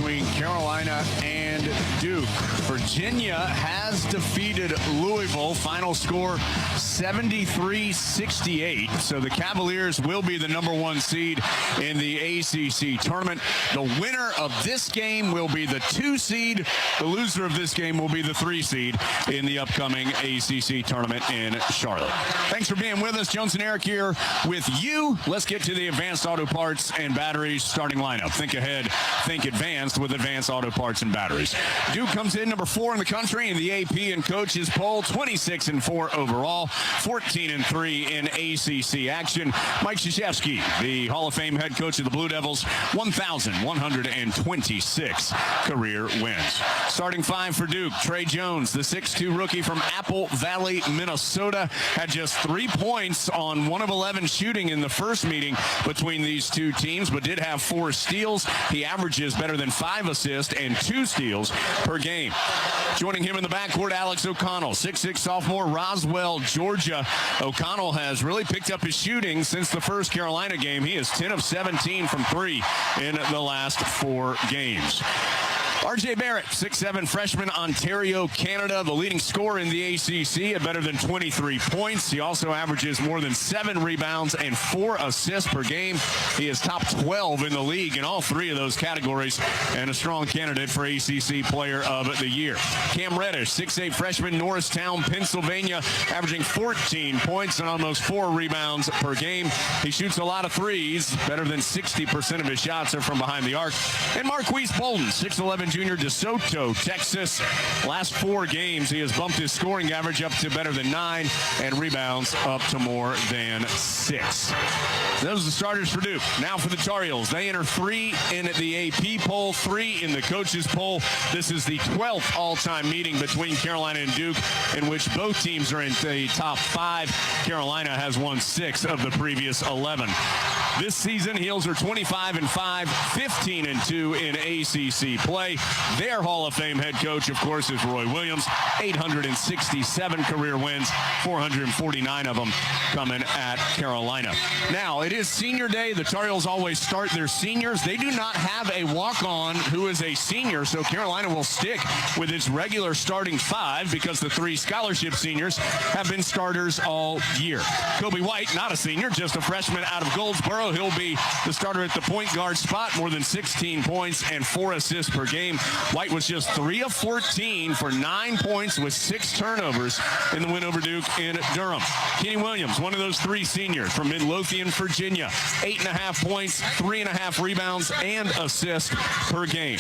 between Carolina and Duke. Virginia has defeated Louisville. Final score 73-68. So the Cavaliers will be the #1 seed in the ACC tournament. The winner of this game will be the 2 seed. The loser of this game will be the 3 seed in the upcoming ACC tournament in Charlotte. Thanks for being with us. Jones and Eric here with you. Let's get to the Advanced Auto Parts and Batteries starting lineup. Think ahead, think advanced with Advanced Auto Parts and Batteries. Duke comes in #4 in the country in the AP and coaches poll, 26-4 overall, 14-3 in ACC action. Mike Krzyzewski, the Hall of Fame head coach of the Blue Devils, 1,126 career wins. Starting 5 for Duke, Trey Jones, the 6'2 rookie from Apple Valley, Minnesota, had just 3 points on 1 of 11 shooting in the first meeting between these two teams, but did have 4 steals. He averages better than 5 assists and 2 steals per game. Joining him in the backcourt, Alex O'Connell, 6'6 sophomore, Roswell, Georgia. O'Connell has really picked up his shooting since the first Carolina game. He is 10 of 17 from 3 in the last 4 games. R.J. Barrett, 6'7", freshman, Ontario, Canada, the leading scorer in the ACC at better than 23 points. He also averages more than 7 rebounds and 4 assists per game. He is top 12 in the league in all 3 of those categories and a strong candidate for ACC Player of the Year. Cam Reddish, 6'8", freshman, Norristown, Pennsylvania, averaging 14 points and almost 4 rebounds per game. He shoots a lot of threes. Better than 60% of his shots are from behind the arc. And Marquise Bolden, 6'11", junior, DeSoto, Texas. Last 4 games, he has bumped his scoring average up to better than 9 and rebounds up to more than 6. Those are the starters for Duke. Now for the Tar Heels. They enter 3 in the AP poll, 3 in the coaches poll. This is the 12th all-time meeting between Carolina and Duke, in which both teams are in the top 5. Carolina has won 6 of the previous 11. This season, Heels are 25-5, 15-2 in ACC play. Their Hall of Fame head coach, of course, is Roy Williams. 867 career wins, 449 of them coming at Carolina. Now, it is senior day. The Tar Heels always start their seniors. They do not have a walk-on who is a senior, so Carolina will stick with its regular starting 5 because the 3 scholarship seniors have been starters all year. Kobe White, not a senior, just a freshman out of Goldsboro. He'll be the starter at the point guard spot, more than 16 points and 4 assists per game. White was just 3 of 14 for 9 points with 6 turnovers in the win over Duke in Durham. Kenny Williams, one of those 3 seniors from Midlothian, Virginia, 8.5 points, 3.5 rebounds, and assists per game.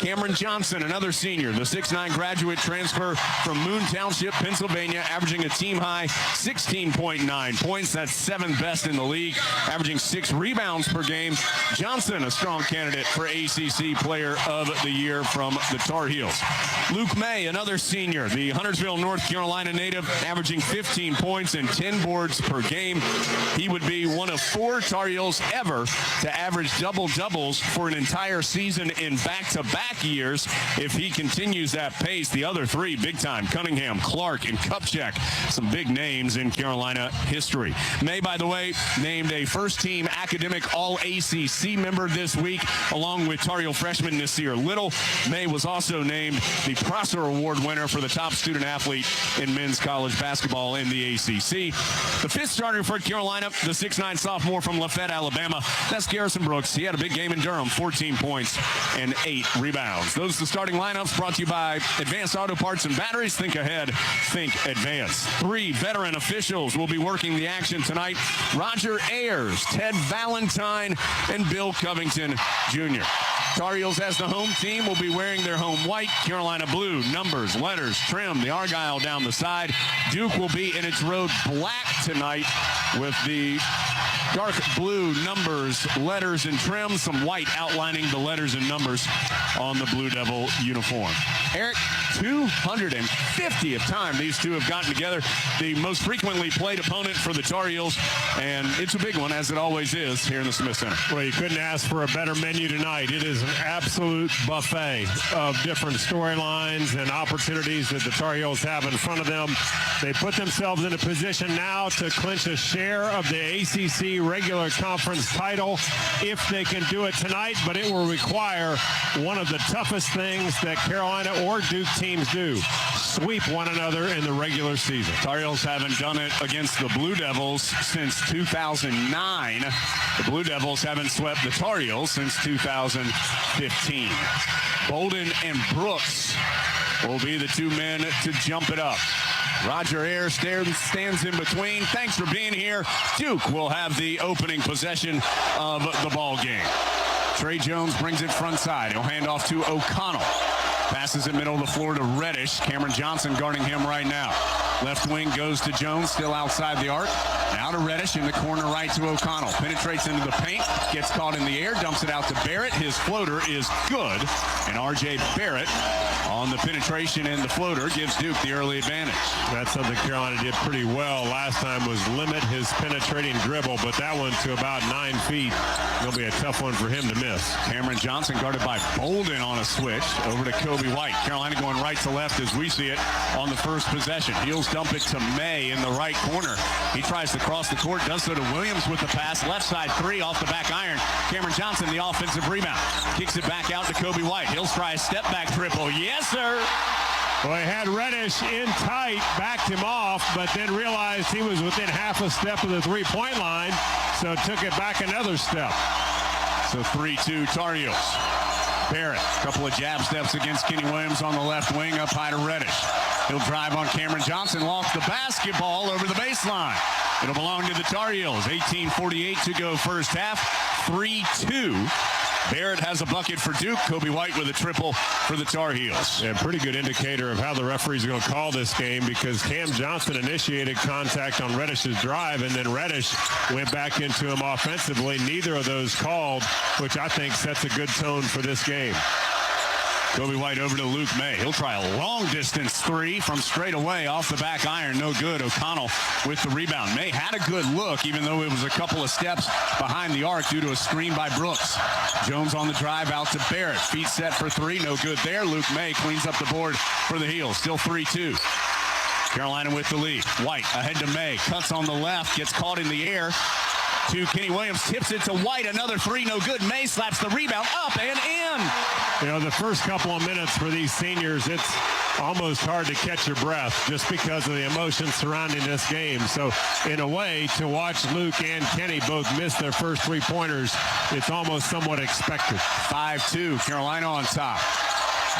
Cameron Johnson, another senior, the 6'9 graduate transfer from Moon Township, Pennsylvania, averaging a team-high 16.9 points. That's 7th best in the league, averaging 6 rebounds per game. Johnson, a strong candidate for ACC Player of the Year from the Tar Heels. Luke Maye, another senior, the Huntersville, North Carolina native, averaging 15 points and 10 boards per game. He would be one of 4 Tar Heels ever to average double-doubles for an entire season in back-to-back years if he continues that pace. The other 3, big time, Cunningham, Clark, and Kupchak, some big names in Carolina history. Maye, by the way, named a first-team academic All-ACC member this week, along with Tar Heel freshman Nasir Little. Maye was also named the Prosser Award winner for the top student athlete in men's college basketball in the ACC. The 5th starter for Carolina, the 6'9 sophomore from Lafayette, Alabama. That's Garrison Brooks. He had a big game in Durham, 14 points and 8 rebounds. Those are the starting lineups brought to you by Advanced Auto Parts and Batteries. Think ahead, think advanced. 3 veteran officials will be working the action tonight. Roger Ayers, Ted Valentine, and Bill Covington Jr. Tar Heels as the home team will be wearing their home white, Carolina blue, numbers, letters, trim, the Argyle down the side. Duke will be in its road black tonight with the dark blue numbers, letters, and trim, some white outlining the letters and numbers on the Blue Devil uniform. Eric, 250 50th time these two have gotten together. The most frequently played opponent for the Tar Heels, and it's a big one, as it always is here in the Smith Center. Well, you couldn't ask for a better menu tonight. It is an absolute buffet of different storylines and opportunities that the Tar Heels have in front of them. They put themselves in a position now to clinch a share of the ACC regular conference title if they can do it tonight, but it will require one of the toughest things that Carolina or Duke teams do: sweep one another in the regular season. Tar Heels haven't done it against the Blue Devils since 2009. The Blue Devils haven't swept the Tar Heels since 2015. Bolden and Brooks will be the two men to jump it up. Roger Ayers stands in between. Thanks for being here. Duke will have the opening possession of the ball game. Trey Jones brings it front side. He'll hand off to O'Connell. Passes it middle of the floor to Reddish. Cameron Johnson guarding him right now. Left wing goes to Jones, still outside the arc. Now to Reddish in the corner right to O'Connell. Penetrates into the paint, gets caught in the air, dumps it out to Barrett. His floater is good. And R.J. Barrett on the penetration and the floater gives Duke the early advantage. That's something Carolina did pretty well last time, was limit his penetrating dribble, but that one to about 9 feet. It'll be a tough one for him to miss. Cameron Johnson guarded by Bolden on a switch over to Kobe White. Carolina going right to left as we see it on the first possession. Heels dump it to Maye in the right corner. He tries to cross the court, does so to Williams with the pass. Left side three off the back iron. Cameron Johnson, the offensive rebound. Kicks it back out to Kobe White. He'll try a step back triple. Yes, sir. Well, he had Reddish in tight, backed him off, but then realized he was within half a step of the three-point line, so took it back another step. So 3-2 Tar Heels. Barrett, a couple of jab steps against Kenny Williams on the left wing, up high to Reddish. He'll drive on Cameron Johnson, lost the basketball over the baseline. It'll belong to the Tar Heels. 18:48 to go first half. 3-2. Barrett has a bucket for Duke. Kobe White with a triple for the Tar Heels. Yeah, pretty good indicator of how the referees are going to call this game, because Cam Johnson initiated contact on Reddish's drive, and then Reddish went back into him offensively. Neither of those called, which I think sets a good tone for this game. Kobe White over to Luke Maye. He'll try a long-distance three from straight away off the back iron. No good. O'Connell with the rebound. Maye had a good look, even though it was a couple of steps behind the arc due to a screen by Brooks. Jones on the drive out to Barrett. Feet set for three. No good there. Luke Maye cleans up the board for the Heels. Still 3-2. Carolina with the lead. White ahead to Maye. Cuts on the left. Gets caught in the air. To Kenny Williams, tips it to White, another three, no good. Maye slaps the rebound up and in. You know, the first couple of minutes for these seniors, it's almost hard to catch your breath just because of the emotion surrounding this game. So, in a way, to watch Luke and Kenny both miss their first three-pointers, it's almost somewhat expected. 5-2, Carolina on top.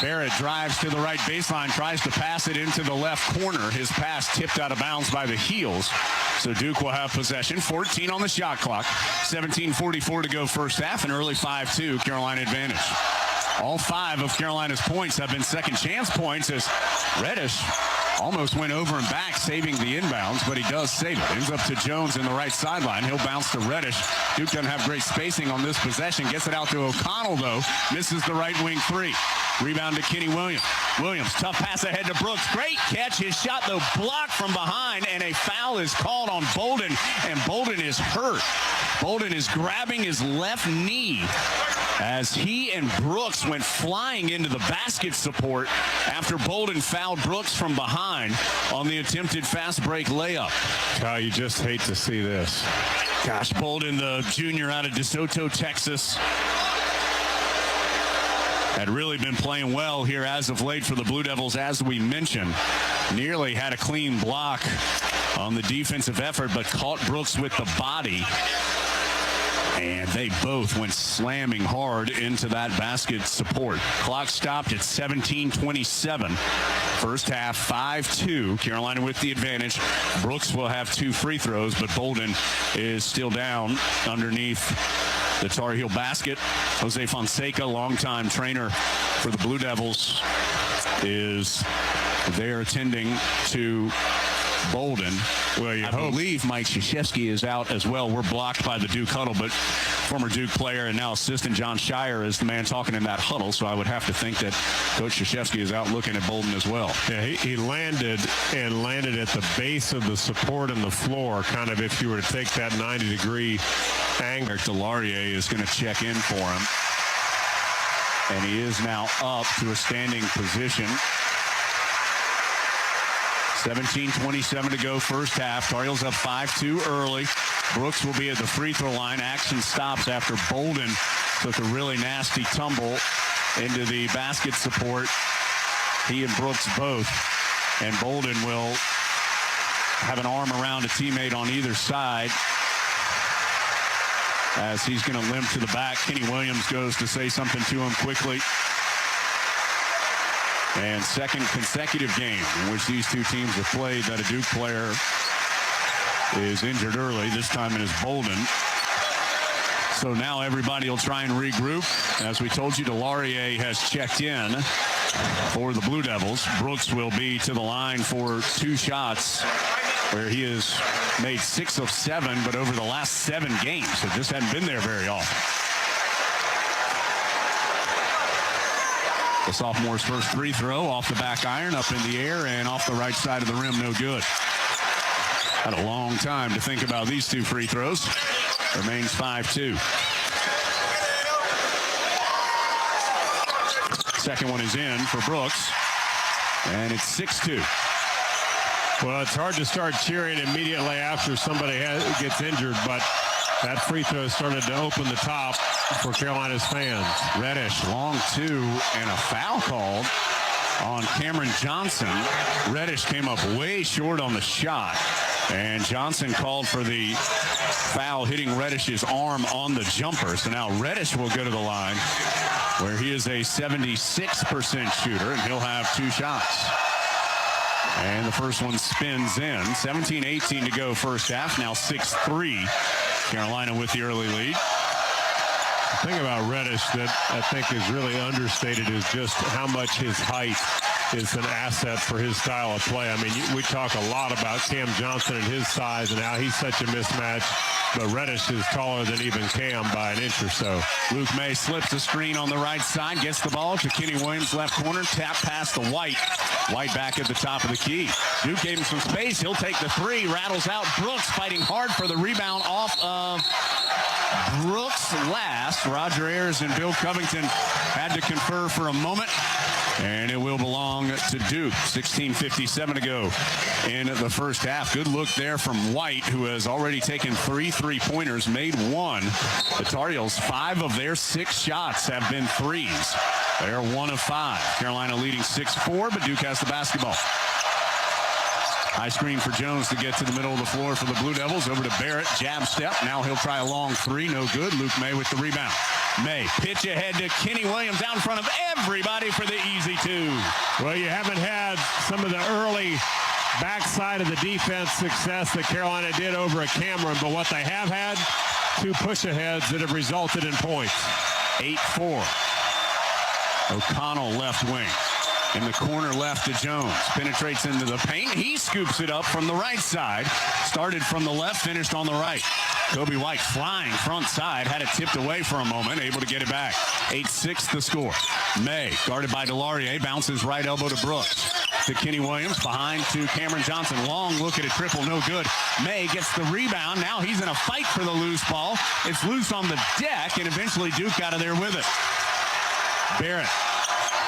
Barrett drives to the right baseline, tries to pass it into the left corner. His pass tipped out of bounds by the Heels. So Duke will have possession. 14 on the shot clock. 17:44 to go first half. An early 5-2 Carolina advantage. All 5 of Carolina's points have been second chance points, as Reddish almost went over and back, saving the inbounds, but he does save it. Ends up to Jones in the right sideline. He'll bounce to Reddish. Duke doesn't have great spacing on this possession. Gets it out to O'Connell, though. Misses the right wing three. Rebound to Kenny Williams. Williams, tough pass ahead to Brooks. Great catch. His shot, though, blocked from behind, and a foul is called on Bolden, and Bolden is hurt. Bolden is grabbing his left knee as he and Brooks went flying into the basket support after Bolden fouled Brooks from behind on the attempted fast break layup. Kyle, you just hate to see this. Gosh, Bolden, the junior out of DeSoto, Texas, had really been playing well here as of late for the Blue Devils, as we mentioned. Nearly had a clean block on the defensive effort, but caught Brooks with the body. And they both went slamming hard into that basket support. Clock stopped at 17:27. First half, 5-2. Carolina with the advantage. Brooks will have 2 free throws, but Bolden is still down underneath the Tar Heel basket. Jose Fonseca, longtime trainer for the Blue Devils, is there attending to Bolden. Well, I believe Mike Krzyzewski is out as well. We're blocked by the Duke huddle, but former Duke player and now assistant John Shire is the man talking in that huddle, so I would have to think that Coach Krzyzewski is out looking at Bolden as well. Yeah, he landed at the base of the support on the floor, kind of if you were to take that 90-degree angle. Eric Delarier is going to check in for him, and he is now up to a standing position. 17:27 to go first half. Tar Heels up 5-2 early. Brooks will be at the free throw line. Action stops after Bolden took a really nasty tumble into the basket support. He and Brooks both. And Bolden will have an arm around a teammate on either side as he's going to limp to the back. Kenny Williams goes to say something to him quickly. And second consecutive game in which these two teams have played that a Duke player is injured early. This time it is Bolden. So now everybody will try and regroup. As we told you, Delarier has checked in for the Blue Devils. Brooks will be to the line for 2 shots, where he has made 6 of 7, but over the last 7 games, so just hadn't been there very often. The sophomore's first free throw off the back iron, up in the air, and off the right side of the rim, no good. Had a long time to think about these 2 free throws. Remains 5-2. Second one is in for Brooks, and it's 6-2. Well, it's hard to start cheering immediately after somebody gets injured, but that free throw started to open the top for Carolina's fans. Reddish, long 2, and a foul called on Cameron Johnson. Reddish came up way short on the shot, and Johnson called for the foul hitting Reddish's arm on the jumper. So now Reddish will go to the line, where he is a 76% shooter, and he'll have 2 shots. And the first one spins in. 17-18 to go first half. Now 6-3. Carolina with the early lead. The thing about Reddish that I think is really understated is just how much his height is an asset for his style of play. I mean, we talk a lot about Cam Johnson and his size and how he's such a mismatch, but Reddish is taller than even Cam by an inch or so. Luke Maye slips a screen on the right side, gets the ball to Kenny Williams, left corner, tap past the White. White back at the top of the key. Duke gave him some space. He'll take the 3, rattles out. Brooks fighting hard for the rebound off of Brooks last. Roger Ayers and Bill Covington had to confer for a moment, and it will belong to Duke. 16:57 to go in the first half. Good look there from White, who has already taken 3 3-pointers, made 1. The Tar Heels, 5 of their 6 shots have been threes. They're 1 of 5. Carolina leading 6-4, but Duke has the basketball. High screen for Jones to get to the middle of the floor for the Blue Devils. Over to Barrett, jab step. Now he'll try a long 3, no good. Luke Maye with the rebound. Maye, pitch ahead to Kenny Williams out in front of everybody for the easy 2. Well, you haven't had some of the early backside of the defense success that Carolina did over at Cameron, but what they have had, 2 push-aheads that have resulted in points. 8-4. O'Connell left wing. In the corner left to Jones. Penetrates into the paint. He scoops it up from the right side. Started from the left, finished on the right. Kobe White flying front side. Had it tipped away for a moment. Able to get it back. 8-6 the score. Maye, guarded by Delarier. Bounces right elbow to Brooks. To Kenny Williams. Behind to Cameron Johnson. Long look at a triple. No good. Maye gets the rebound. Now he's in a fight for the loose ball. It's loose on the deck, and eventually Duke out of there with it. Barrett.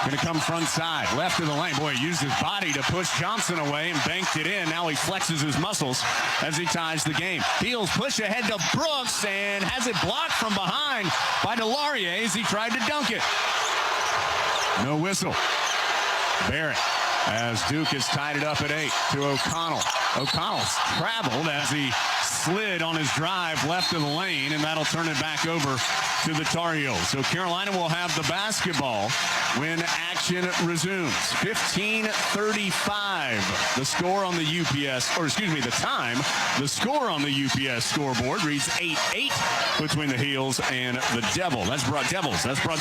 Going to come front side, left of the lane. Boy, he used his body to push Johnson away and banked it in. Now he flexes his muscles as he ties the game. Heels push ahead to Brooks and has it blocked from behind by Delarier as he tried to dunk it. No whistle. Barrett, as Duke has tied it up at 8 to O'Connell. O'Connell's traveled as he slid on his drive left of the lane, and that'll turn it back over to the Tar Heels. So Carolina will have the basketball when action resumes. 15:35. The score on the UPS, or excuse me, the time. The score on the UPS scoreboard reads 8-8 between the Heels and the Devils. That's brought to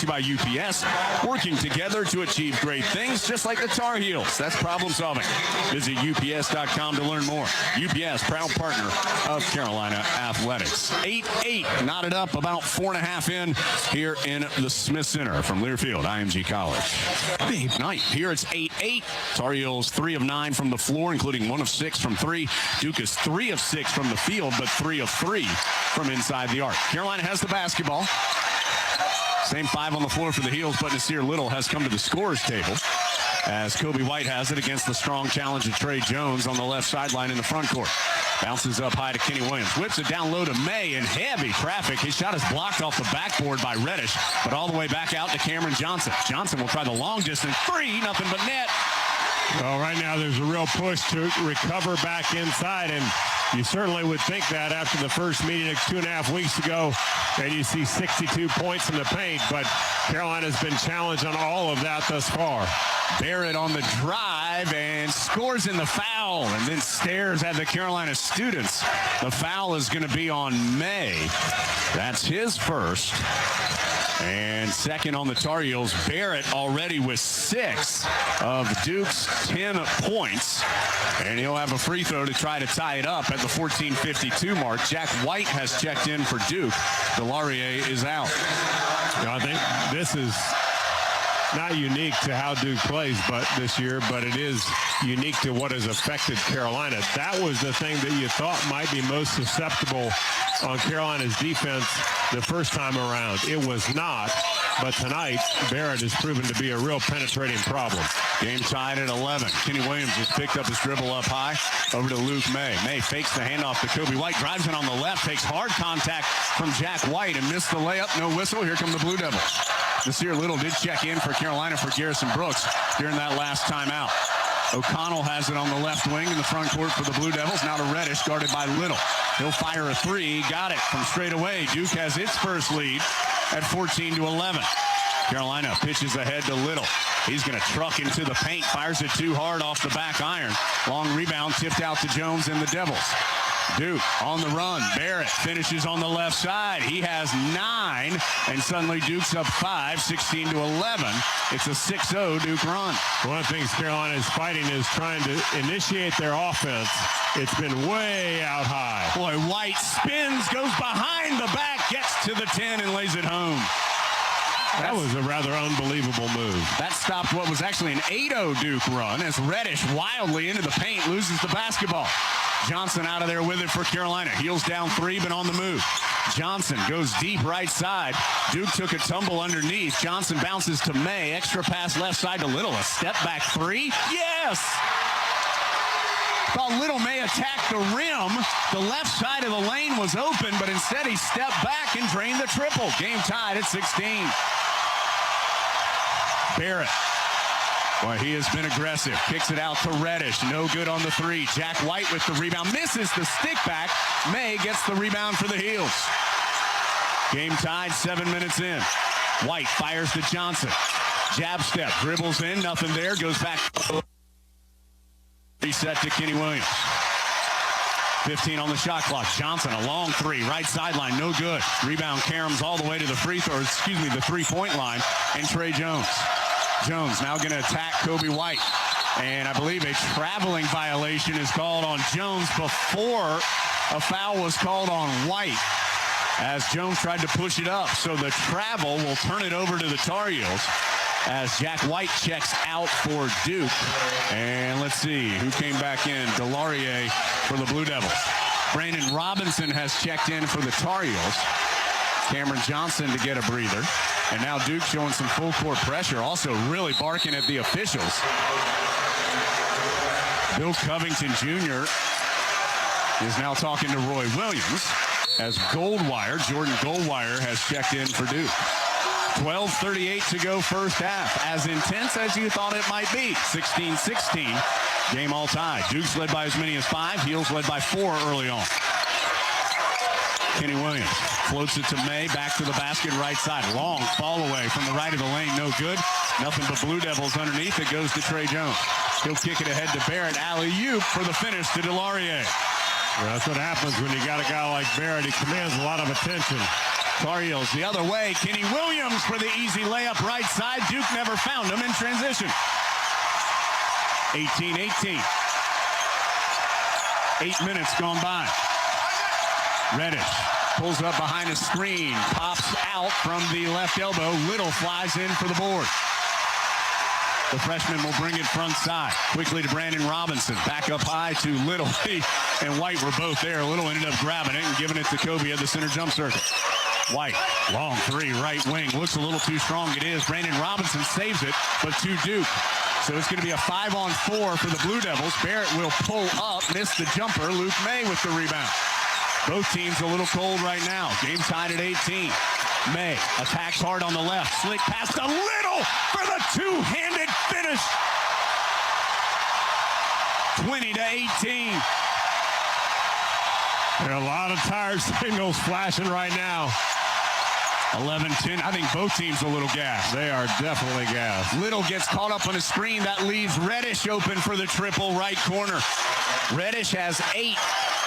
you by UPS, working together to achieve great things, just like the Tar Heels. That's problem solving. Visit UPS.com to learn more. UPS, proud partner of Carolina Athletics. 8-8, knotted up about 4.5 in here in the Smith Center from Learfield IMG College. Big night. Here it's 8-8. Tar Heels 3 of 9 from the floor, including 1 of 6 from 3. Duke is 3 of 6 from the field, but 3 of 3 from inside the arc. Carolina has the basketball. Same 5 on the floor for the Heels, but Nasir Little has come to the scorer's table as Kobe White has it against the strong challenge of Trey Jones on the left sideline in the front court. Bounces up high to Kenny Williams. Whips it down low to Maye in heavy traffic. His shot is blocked off the backboard by Reddish, but all the way back out to Cameron Johnson. Johnson will try the long distance three, nothing but net. Well, right now there's a real push to recover back inside, and you certainly would think that after the first meeting 2.5 weeks ago, and you see 62 points in the paint, but Carolina's been challenged on all of that thus far. Barrett on the drive and scores in the foul, and then stares at the Carolina students. The foul is going to be on Maye. That's his first. And second on the Tar Heels. Barrett already with 6 of Duke's 10 points. And he'll have a free throw to try to tie it up at the 14:52 mark. Jack White has checked in for Duke. Delarier is out. I think this is not unique to how Duke plays this year, but it is unique to what has affected Carolina. That was the thing that you thought might be most susceptible on Carolina's defense the first time around. It was not, but tonight Barrett has proven to be a real penetrating problem. Game tied at 11. Kenny Williams just picked up his dribble up high over to Luke Maye. Maye fakes the handoff to Kobe White, drives it on the left, takes hard contact from Jack White and missed the layup. No whistle. Here come the Blue Devils. Nasir Little did check in for Carolina for Garrison Brooks during that last timeout. O'Connell has it on the left wing in the front court for the Blue Devils. Now to Reddish, guarded by Little. He'll fire a three. Got it from straight away. Duke has its first lead at 14-11. Carolina pitches ahead to Little. He's going to truck into the paint. Fires it too hard off the back iron. Long rebound tipped out to Jones and the Devils. Duke on the run. Barrett finishes on the left side. He has 9, and suddenly Duke's up 5, 16-11. It's a 6-0 Duke run. One of the things Carolina is fighting is trying to initiate their offense. It's been way out high. Boy, White spins, goes behind the back, gets to the 10, and lays it home. That was a rather unbelievable move. That stopped what was actually an 8-0 Duke run as Reddish wildly into the paint loses the basketball. Johnson out of there with it for Carolina. Heels down 3, but on the move. Johnson goes deep right side. Duke took a tumble underneath. Johnson bounces to Maye. Extra pass left side to Little. A step back 3. Yes! Thought Little may attack the rim. The left side of the lane was open, but instead he stepped back and drained the triple. Game tied at 16. Barrett. Boy, he has been aggressive. Kicks it out to Reddish. No good on the 3. Jack White with the rebound. Misses the stick back. Maye gets the rebound for the Heels. Game tied, 7 minutes in. White fires to Johnson. Jab step. Dribbles in. Nothing there. Goes back. Reset to Kenny Williams. 15 on the shot clock. Johnson, a long 3. Right sideline. No good. Rebound caroms all the way to the the 3-point line. And Trey Jones. Jones now going to attack Kobe White. And I believe a traveling violation is called on Jones before a foul was called on White as Jones tried to push it up. So the travel will turn it over to the Tar Heels as Jack White checks out for Duke. And let's see who came back in. Delarier for the Blue Devils. Brandon Robinson has checked in for the Tar Heels. Cameron Johnson to get a breather. And now Duke showing some full court pressure, also really barking at the officials. Bill Covington Jr. is now talking to Roy Williams as Jordan Goldwire has checked in for Duke. 12:38 to go first half. As intense as you thought it might be. 16-16. Game all tied. Duke's led by as many as 5. Heels led by 4 early on. Kenny Williams floats it to Maye, back to the basket, right side. Long fall away from the right of the lane, no good. Nothing but Blue Devils underneath. It goes to Trey Jones. He'll kick it ahead to Barrett. Alley-oop for the finish to Delarier. Well, that's what happens when you got a guy like Barrett. He commands a lot of attention. Tar Heels the other way. Kenny Williams for the easy layup right side. Duke never found him in transition. 18-18. 8 minutes gone by. Reddish pulls up behind a screen, pops out from the left elbow. Little flies in for the board. The freshman will bring it front side. Quickly to Brandon Robinson. Back up high to Little. He and White were both there. Little ended up grabbing it and giving it to Kobe at the center jump circle. White, long three, right wing. Looks a little too strong. It is. Brandon Robinson saves it, but to Duke. So it's going to be a 5-on-4 for the Blue Devils. Barrett will pull up, miss the jumper. Luke Maye with the rebound. Both teams a little cold right now. Game tied at 18. Maye attacks hard on the left. Slick pass to Little for the two-handed finish. 20-18. There are a lot of tired signals flashing right now. 11-10. I think both teams a little gassed. They are definitely gassed. Little gets caught up on a screen. That leaves Reddish open for the triple right corner. Reddish has 8.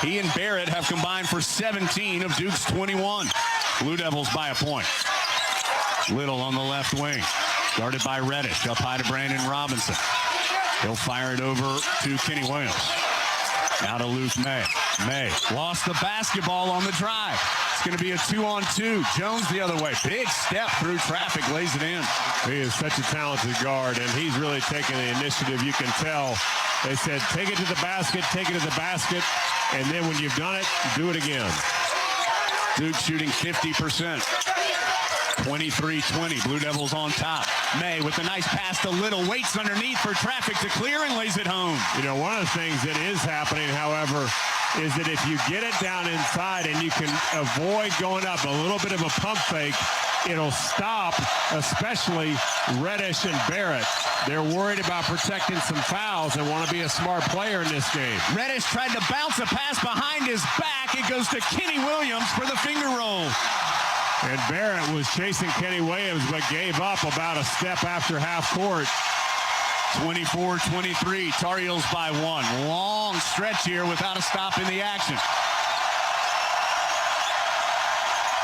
He and Barrett have combined for 17 of Duke's 21. Blue Devils by a point. Little on the left wing. Guarded by Reddish. Up high to Brandon Robinson. He'll fire it over to Kenny Williams. Now to Luke Maye. Maye lost the basketball on the drive. It's going to be a 2-on-2. Jones the other way. Big step through traffic, lays it in. He is such a talented guard, and he's really taking the initiative. You can tell. They said, take it to the basket, take it to the basket, and then when you've done it, do it again. Duke shooting 50%. 23-20. Blue Devils on top. Maye with a nice pass to Little. Waits underneath for traffic to clear and lays it home. You know, one of the things that is happening, however, is that if you get it down inside and you can avoid going up a little bit of a pump fake, it'll stop, especially Reddish and Barrett. They're worried about protecting some fouls and want to be a smart player in this game. Reddish tried to bounce a pass behind his back. It goes to Kenny Williams for the finger roll. And Barrett was chasing Kenny Williams, but gave up about a step after half court. 24-23, Tar Heels by 1. Long stretch here without a stop in the action.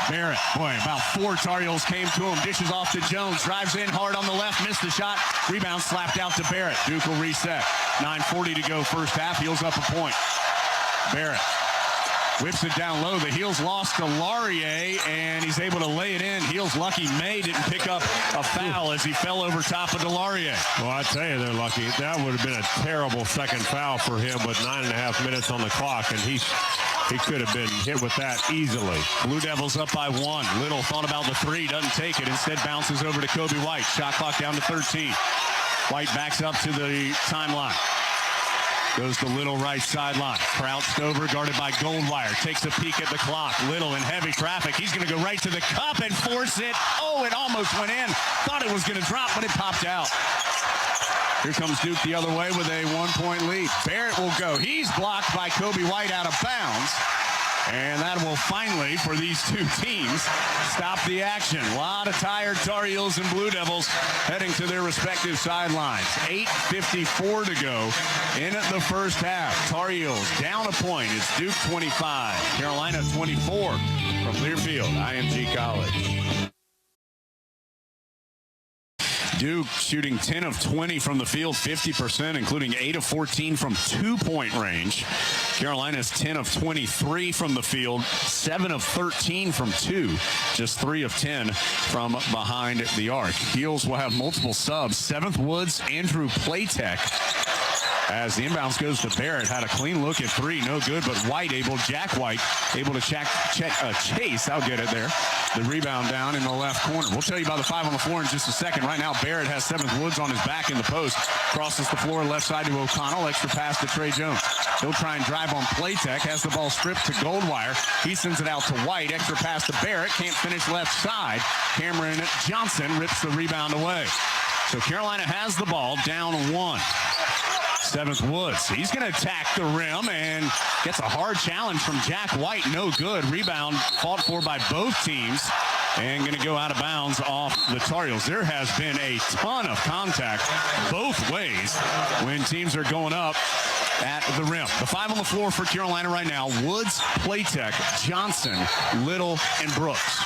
Barrett, boy, about 4 Tar Heels came to him. Dishes off to Jones, drives in hard on the left, missed the shot. Rebound slapped out to Barrett. Duke will reset. 9:40 to go first half. Heels up a point. Barrett whips it down low. The Heels lost to Laurier, and he's able to lay it in. Heels lucky Maye didn't pick up a foul as he fell over top of Delarier. Well, I tell you, they're lucky. That would have been a terrible second foul for him with 9.5 minutes on the clock, and he could have been hit with that easily. Blue Devils up by 1. Little thought about the 3, doesn't take it. Instead bounces over to Kobe White. Shot clock down to 13. White backs up to the timeline. Goes to Little right sideline. Crouched over, guarded by Goldwire. Takes a peek at the clock. Little in heavy traffic. He's going to go right to the cup and force it. Oh, it almost went in. Thought it was going to drop, but it popped out. Here comes Duke the other way with a 1-point lead. Barrett will go. He's blocked by Kobe White out of bounds. And that will finally, for these two teams, stop the action. A lot of tired Tar Heels and Blue Devils heading to their respective sidelines. 8:54 to go in the first half. Tar Heels down a point. It's Duke 25, Carolina 24 from Learfield IMG College. Duke shooting 10 of 20 from the field, 50%, including 8 of 14 from two-point range. Carolina's 10 of 23 from the field, 7 of 13 from 2, just 3 of 10 from behind the arc. Heels will have multiple subs. 7th Woods, Andrew Platek. As the inbounds goes to Barrett, had a clean look at 3, no good, but Jack White, able to chase, I'll get it there. The rebound down in the left corner. We'll tell you about the 5 on the floor in just a second. Right now, Barrett has 7th Woods on his back in the post. Crosses the floor left side to O'Connell. Extra pass to Trey Jones. He'll try and drive on Platek. Has the ball stripped to Goldwire. He sends it out to White. Extra pass to Barrett. Can't finish left side. Cameron Johnson rips the rebound away. So Carolina has the ball, down 1. Seventh, Woods. He's going to attack the rim and gets a hard challenge from Jack White. No good. Rebound fought for by both teams and going to go out of bounds off the Tar Heels. There has been a ton of contact both ways when teams are going up at the rim. The five on the floor for Carolina right now: Woods, Platek, Johnson, Little, and Brooks.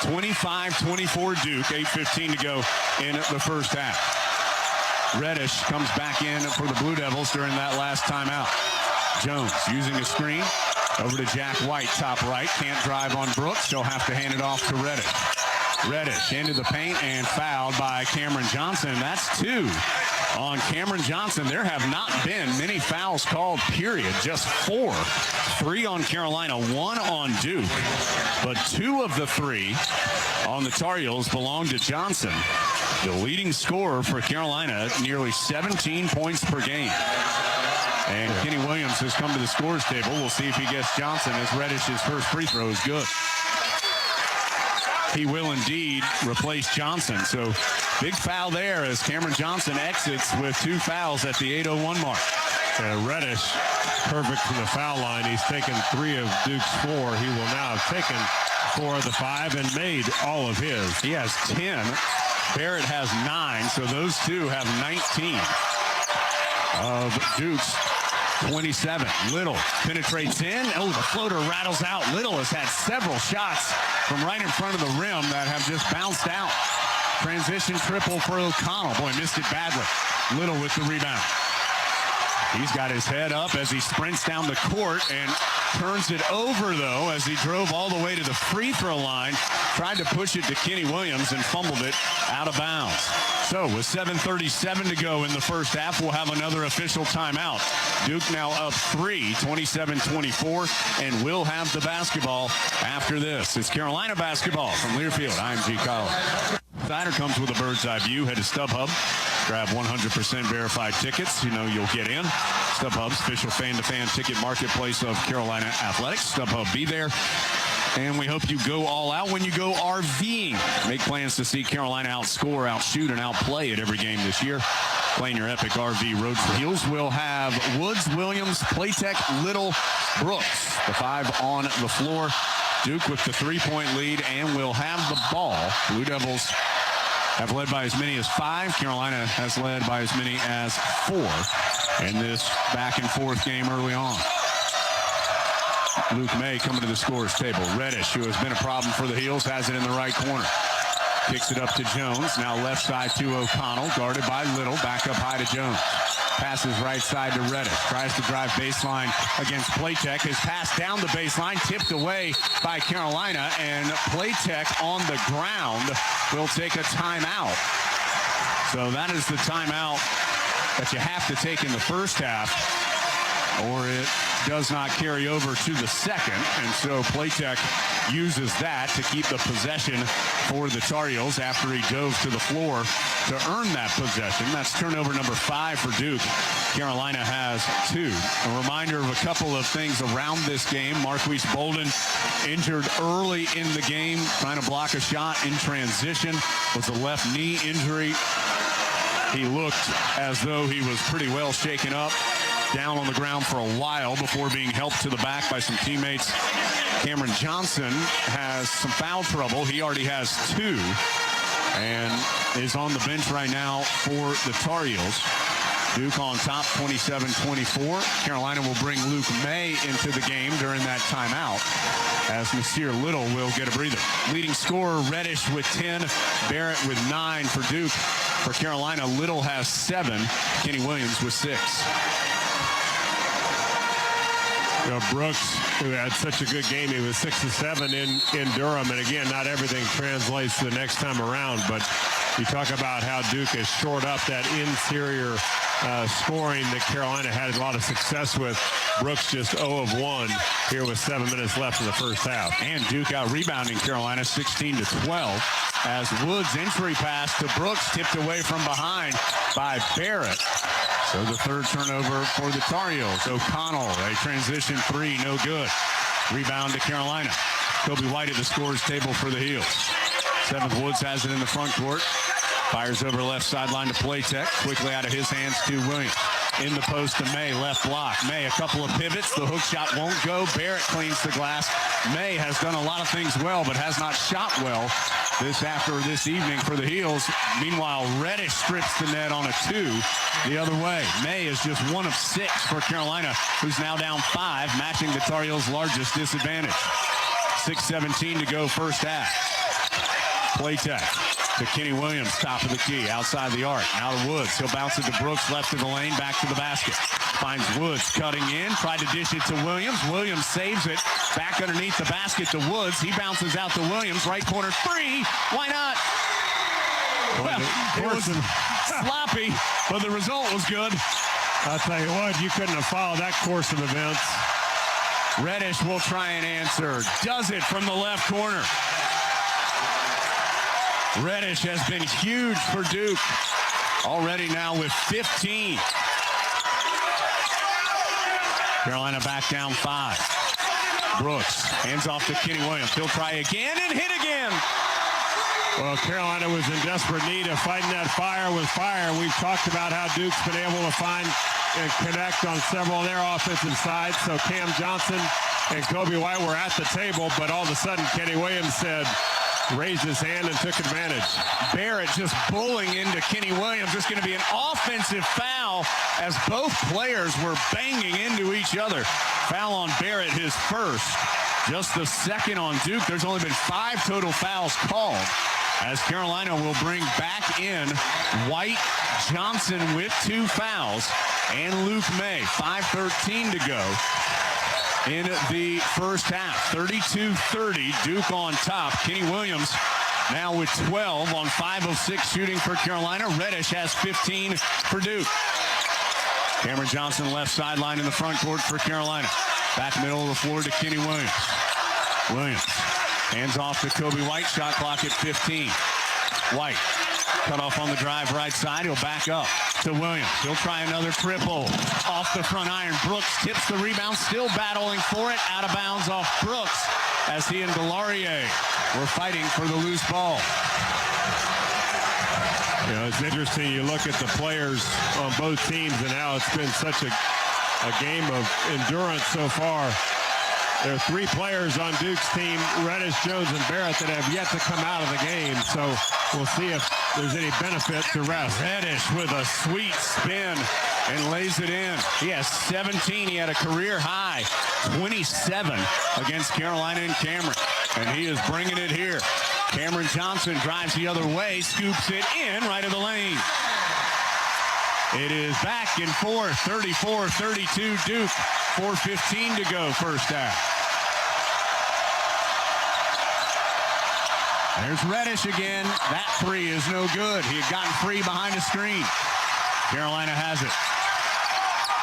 25-24 Duke, 8:15 to go in the first half. Reddish comes back in for the Blue Devils during that last timeout. Jones using a screen over to Jack White, top right. Can't drive on Brooks. He'll have to hand it off to Reddish. Reddish into the paint and fouled by Cameron Johnson. That's 2 on Cameron Johnson. There have not been many fouls called, period. Just 4. 3 on Carolina, 1 on Duke. But 2 of the 3 on the Tar Heels belong to Johnson, the leading scorer for Carolina, nearly 17 points per game. And Kenny Williams has come to the scorer's table. We'll see if he gets Johnson, as Reddish's first free throw is good. He will indeed replace Johnson. So big foul there as Cameron Johnson exits with 2 fouls at the 8:01 mark. Reddish, perfect from the foul line. He's taken 3 of Duke's 4. He will now have taken 4 of the 5 and made all of his. He has 10. Barrett has 9. So those 2 have 19 of Duke's 27. Little penetrates in. Oh, the floater rattles out. Little has had several shots from right in front of the rim that have just bounced out. Transition triple for O'Connell. Boy, missed it badly. Little with the rebound. He's got his head up as he sprints down the court and turns it over, though, as he drove all the way to the free throw line. Tried to push it to Kenny Williams and fumbled it out of bounds. So with 7:37 to go in the first half, we'll have another official timeout. Duke now up 3, 27-24, and will have the basketball after this. It's Carolina basketball from Learfield IMG College. Snyder comes with a bird's eye view. Head to StubHub. Grab 100% verified tickets. You know you'll get in. StubHub's official fan-to-fan ticket marketplace of Carolina Athletics. StubHub, be there. And we hope you go all out when you go RVing. Make plans to see Carolina outscore, outshoot, and outplay at every game this year. Playing your epic RV road for Heels. We'll have Woods, Williams, Platek, Little, Brooks. The 5 on the floor. Duke with the 3-point lead, and will have the ball. Blue Devils have led by as many as 5. Carolina has led by as many as 4 in this back-and-forth game early on. Luke Maye coming to the scorer's table. Reddish, who has been a problem for the Heels, has it in the right corner. Kicks it up to Jones. Now left side to O'Connell, guarded by Little. Back up high to Jones. Passes right side to Reddish. Tries to drive baseline against Platek. His pass down the baseline, tipped away by Carolina, and Platek on the ground will take a timeout. So that is the timeout that you have to take in the first half, or it does not carry over to the second. And so Platek uses that to keep the possession for the Tar Heels after he dove to the floor to earn that possession. That's turnover number 5 for Duke. Carolina has 2. A reminder of a couple of things around this game. Marquise Bolden injured early in the game, trying to block a shot in transition. Was a left knee injury. He looked as though he was pretty well shaken up, down on the ground for a while before being helped to the back by some teammates. Cameron Johnson has some foul trouble. He already has 2 and is on the bench right now for the Tar Heels. Duke on top, 27-24. Carolina will bring Luke Maye into the game during that timeout, as Nasir Little will get a breather. Leading scorer Reddish with 10, Barrett with 9 for Duke. For Carolina, Little has 7, Kenny Williams with 6. You know, Brooks, who had such a good game, he was 6 of 7 in Durham, and again, not everything translates the next time around, but you talk about how Duke has shored up that interior scoring that Carolina had a lot of success with. Brooks just 0 of 1 here with 7 minutes left in the first half. And Duke out rebounding Carolina 16-12 as Woods' entry pass to Brooks tipped away from behind by Barrett. So the third turnover for the Tar Heels. O'Connell, a transition 3, no good. Rebound to Carolina. Kobe White at the scorer's table for the Heels. 7th, Woods has it in the front court. Fires over left sideline to Playtech. Quickly out of his hands to Williams. In the post to Maye, left block. Maye, a couple of pivots. The hook shot won't go. Barrett cleans the glass. Maye has done a lot of things well, but has not shot well this evening for the Heels. Meanwhile, Reddish strips the net on a 2 the other way. Maye is just 1 of 6 for Carolina, who's now down 5, matching the Tar Heels' largest disadvantage. 6:17 to go first half. Playtech to Kenny Williams, top of the key, outside the arc. Now to Woods. He'll bounce it to Brooks, left of the lane, back to the basket. Finds Woods cutting in, tried to dish it to Williams. Williams saves it, back underneath the basket to Woods. He bounces out to Williams, right corner 3. Why not? Well, it was sloppy, but the result was good. I'll tell you what, you couldn't have followed that course of events. Reddish will try and answer. Does it from the left corner. Reddish has been huge for Duke. Already now with 15. Carolina back down 5. Brooks hands off to Kenny Williams. He'll try again and hit again. Well, Carolina was in desperate need of fighting that fire with fire. We've talked about how Duke's been able to find and connect on several of their offensive sides. So Cam Johnson and Kobe White were at the table, but all of a sudden Kenny Williams raised his hand and took advantage. Barrett just bullying into Kenny Williams. It's going to be an offensive foul as both players were banging into each other. Foul on Barrett, his first. Just the second on Duke. There's only been 5 total fouls called, as Carolina will bring back in White, Johnson with 2 fouls, and Luke Maye. 5:13 to go in the first half. 32-30, Duke on top. Kenny Williams now with 12 on 5 of 6 shooting for Carolina. Reddish has 15 for Duke. Cameron Johnson left sideline in the front court for Carolina. Back middle of the floor to Kenny Williams. Williams hands off to Kobe White. Shot clock at 15. White cut off on the drive right side. He'll back up to Williams. He'll try another triple off the front iron. Brooks tips the rebound, still battling for it. Out of bounds off Brooks as he and Delarier were fighting for the loose ball. You know, it's interesting. You look at the players on both teams, and now it's been such a game of endurance so far. There are 3 players on Duke's team, Reddish, Jones, and Barrett, that have yet to come out of the game. So we'll see if there's any benefit to rest. Reddish with a sweet spin and lays it in. He has 17. He had a career high 27 against Carolina and Cameron. And he is bringing it here. Cameron Johnson drives the other way, scoops it in right of the lane. It is back in 4, 34-32 Duke. 4:15 to go first half. There's Reddish again. That 3 is no good. He had gotten free behind a screen. Carolina has it.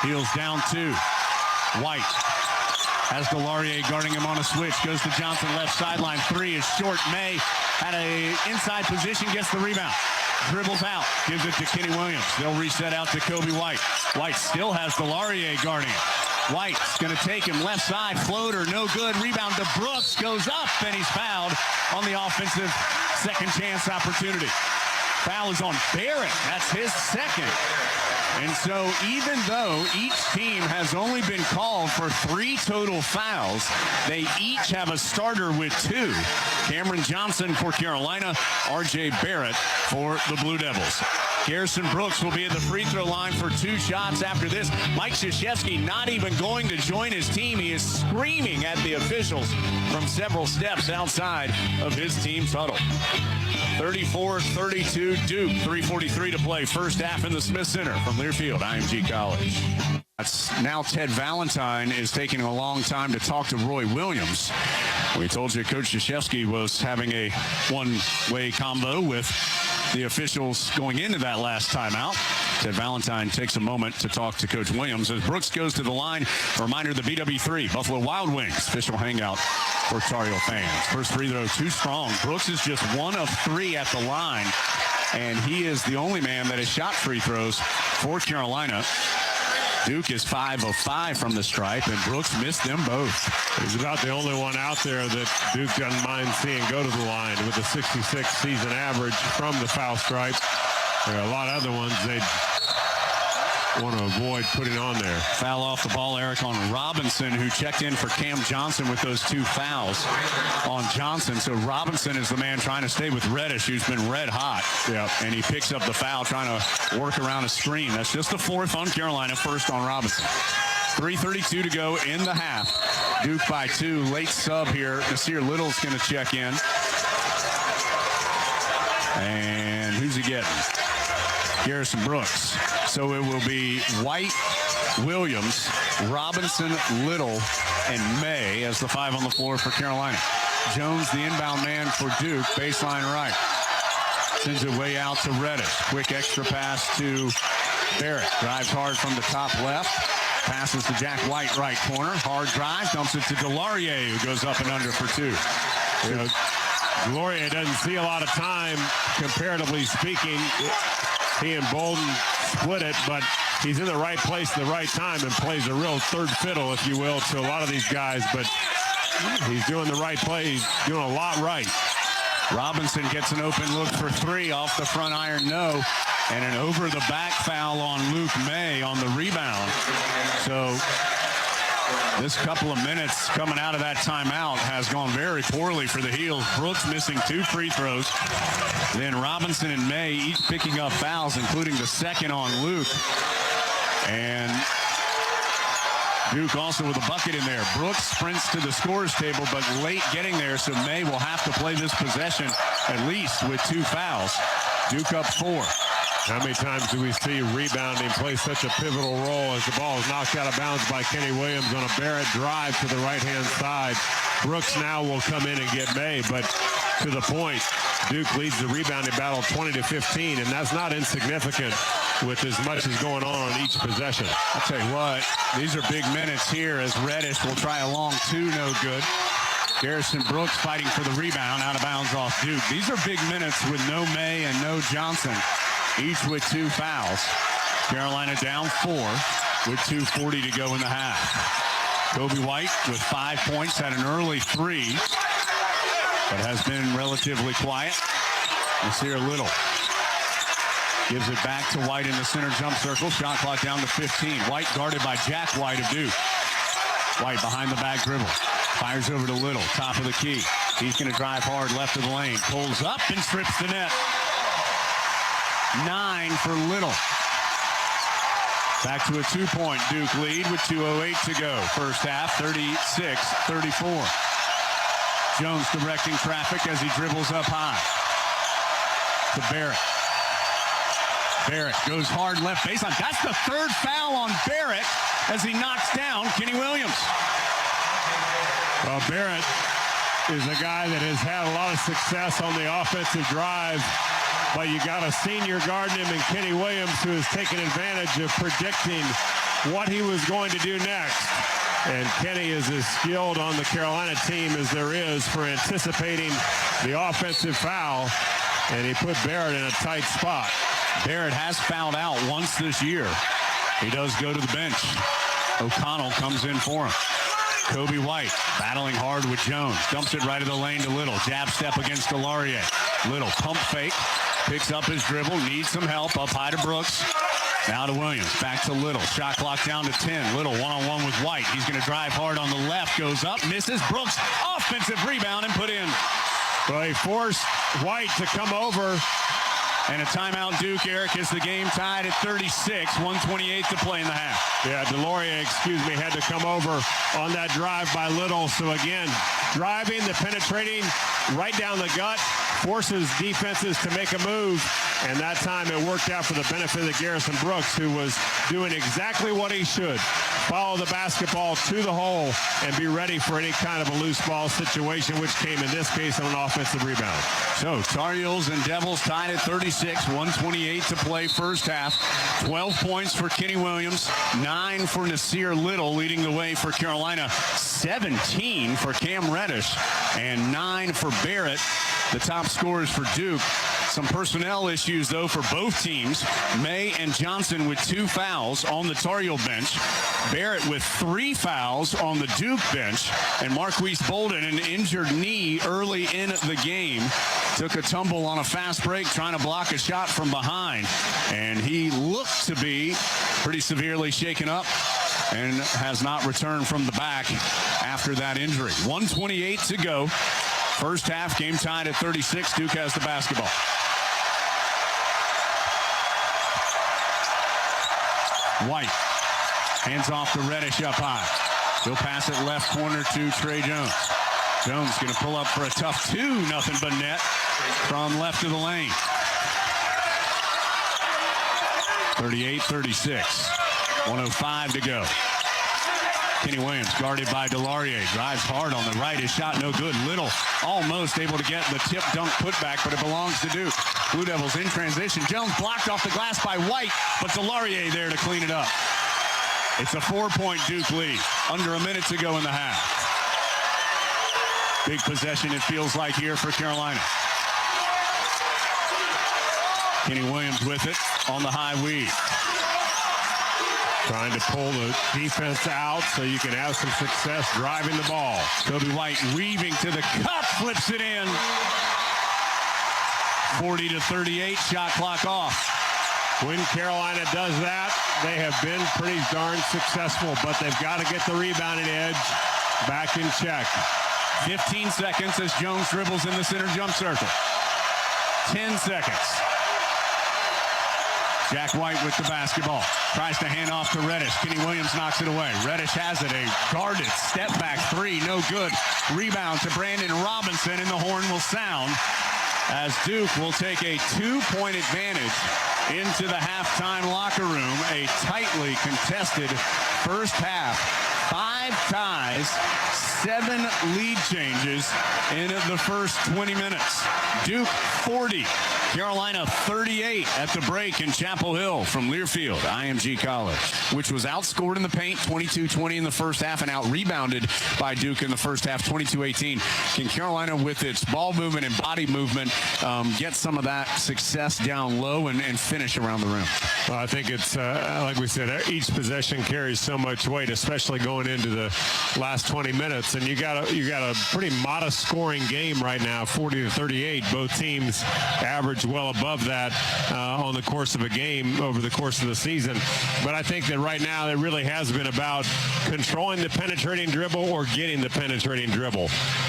Heels down 2. White has Delarier guarding him on a switch. Goes to Johnson left sideline. 3 is short. Maye had a inside position, gets the rebound. Dribbles out, gives it to Kenny Williams. They'll reset out to Kobe White. White still has Delarier guarding him. White's going to take him left side, floater, no good. Rebound to Brooks, goes up, and he's fouled on the offensive second chance opportunity. Foul is on Barrett. That's his second. And so even though each team has only been called for 3 total fouls, they each have a starter with 2. Cameron Johnson for Carolina, R.J. Barrett for the Blue Devils. Garrison Brooks will be at the free throw line for 2 shots after this. Mike Krzyzewski not even going to join his team. He is screaming at the officials from several steps outside of his team's huddle. 34-32 Duke, 3:43 to play. First half in the Smith Center from Learfield IMG College. Now Ted Valentine is taking a long time to talk to Roy Williams. We told you Coach Krzyzewski was having a one-way combo with the officials going into that last timeout. Ted Valentine takes a moment to talk to Coach Williams as Brooks goes to the line. A reminder, the BW3, Buffalo Wild Wings, official hangout for Tar Heel fans. First free throw, too strong. Brooks is just 1 of 3 at the line, and he is the only man that has shot free throws for Carolina Duke is 5 of 5 from the stripe, and Brooks missed them both. He's about the only one out there that Duke doesn't mind seeing go to the line with a 66 season average from the foul stripe. There are a lot of other ones they'd want to avoid putting on there. Foul off the ball, Eric, on Robinson, who checked in for Cam Johnson with those 2 fouls on Johnson. So Robinson is the man trying to stay with Reddish, who's been red hot. Yeah. And he picks up the foul, trying to work around a screen. That's just the 4th on Carolina, 1st on Robinson. 3:32 to go in the half. Duke by 2. Late sub here. Nasir Little's going to check in. And who's he getting? Garrison Brooks. So it will be White, Williams, Robinson, Little, and May as the 5 on the floor for Carolina. Jones, the inbound man for Duke, baseline right. Sends it way out to Reddish. Quick extra pass to Barrett. Drives hard from the top left. Passes to Jack White, right corner. Hard drive. Dumps it to Delaurier, who goes up and under for 2. You know, Delaurier doesn't see a lot of time, comparatively speaking. He and Bolden split it, but he's in the right place at the right time and plays a real third fiddle, if you will, to a lot of these guys. But he's doing the right play. He's doing a lot right. Robinson gets an open look for 3 off the front iron, no. And an over-the-back foul on Luke Maye on the rebound. So this couple of minutes coming out of that timeout has gone very poorly for the Heels. Brooks missing 2 free throws. Then Robinson and Maye each picking up fouls, including the 2nd on Luke. And Duke also with a bucket in there. Brooks sprints to the scorer's table, but late getting there, so Maye will have to play this possession at least with 2 fouls. Duke up 4. How many times do we see rebounding play such a pivotal role as the ball is knocked out of bounds by Kenny Williams on a Barrett drive to the right-hand side? Brooks now will come in and get Maye, but to the point, Duke leads the rebounding battle 20-15, and that's not insignificant with as much as going on each possession. I'll tell you what, these are big minutes here as Reddish will try a long 2, no good. Garrison Brooks fighting for the rebound, out of bounds off Duke. These are big minutes with no Maye and no Johnson, each with 2 fouls. Carolina down 4 with 2:40 to go in the half. Kobe White with 5 points, had an early 3, but has been relatively quiet. Nasir Little gives it back to White in the center jump circle. Shot clock down to 15. White guarded by Jack White of Duke. White behind the back dribble. Fires over to Little, top of the key. He's going to drive hard left of the lane. Pulls up and strips the net. 9 for Little. Back to a 2-point Duke lead with 2:08 to go. First half, 36-34. Jones directing traffic as he dribbles up high to Barrett. Barrett goes hard left baseline. That's the 3rd foul on Barrett as he knocks down Kenny Williams. Well, Barrett is a guy that has had a lot of success on the offensive drive, but you got a senior guarding him in Kenny Williams, who has taken advantage of predicting what he was going to do next. And Kenny is as skilled on the Carolina team as there is for anticipating the offensive foul, and he put Barrett in a tight spot. Barrett has fouled out once this year. He does go to the bench. O'Connell comes in for him. Kobe White battling hard with Jones. Dumps it right of the lane to Little. Jab step against Delaurier. Little pump fake. Picks up his dribble. Needs some help. Up high to Brooks. Now to Williams. Back to Little. Shot clock down to 10. Little one-on-one with White. He's going to drive hard on the left. Goes up. Misses. Brooks. Offensive rebound and put in. Well, he forced White to come over. And a timeout, Duke. Eric, is the game tied at 36. 1:28 to play in the half. Yeah, Delaurier, had to come over on that drive by Little. So again, driving, the penetrating right down the gut, forces defenses to make a move. And that time it worked out for the benefit of Garrison Brooks, who was doing exactly what he should. Follow the basketball to the hole and be ready for any kind of a loose ball situation, which came in this case on an offensive rebound. So Tar Heels and Devils tied at 36, 1:28 to play first half. 12 points for Kenny Williams, 9 for Nasir Little, leading the way for Carolina, 17 for Cam Reddish, and 9 for Barrett. The top scorers for Duke, Some personnel issues, though, for both teams. Maye and Johnson with 2 fouls on the Tar Heel bench. Barrett with 3 fouls on the Duke bench. And Marquise Bolden, an injured knee early in the game, took a tumble on a fast break trying to block a shot from behind. And he looked to be pretty severely shaken up and has not returned from the back after that injury. 1:28 to go. First half, game tied at 36. Duke has the basketball. White hands off to Reddish up high. He'll pass it left corner to Trey Jones. Jones going to pull up for a tough 2, nothing but net from left of the lane. 38-36. 1:05 to go. Kenny Williams guarded by Delaurier. Drives hard on the right. His shot no good. Little almost able to get the tip dunk putback, but it belongs to Duke. Blue Devils in transition. Jones blocked off the glass by White, but Delaurier there to clean it up. It's a 4-point Duke lead. Under a minute to go in the half. Big possession, it feels like, here for Carolina. Kenny Williams with it on the high weave. Trying to pull the defense out so you can have some success driving the ball. Kobe White weaving to the cup, flips it in. 40-38, shot clock off. When Carolina does that, they have been pretty darn successful, but they've got to get the rebounding edge back in check. 15 seconds as Jones dribbles in the center jump circle. 10 seconds. Jack White with the basketball. Tries to hand off to Reddish. Kenny Williams knocks it away. Reddish has it. A guarded step back 3. No good. Rebound to Brandon Robinson, and the horn will sound as Duke will take a 2-point advantage into the halftime locker room. A tightly contested first half. 5 ties, 7 lead changes in the first 20 minutes. Duke 40, Carolina 38 at the break in Chapel Hill from Learfield IMG College, which was outscored in the paint 22-20 in the first half and out-rebounded by Duke in the first half 22-18. Can Carolina, with its ball movement and body movement, get some of that success down low and finish around the rim? Well, I think it's, like we said, each possession carries so much weight, especially going into the last 20 minutes. And you got a pretty modest scoring game right now, 40-38. Both teams average well above that on the course of a game over the course of the season. But I think that right now it really has been about controlling the penetrating dribble or getting the penetrating dribble.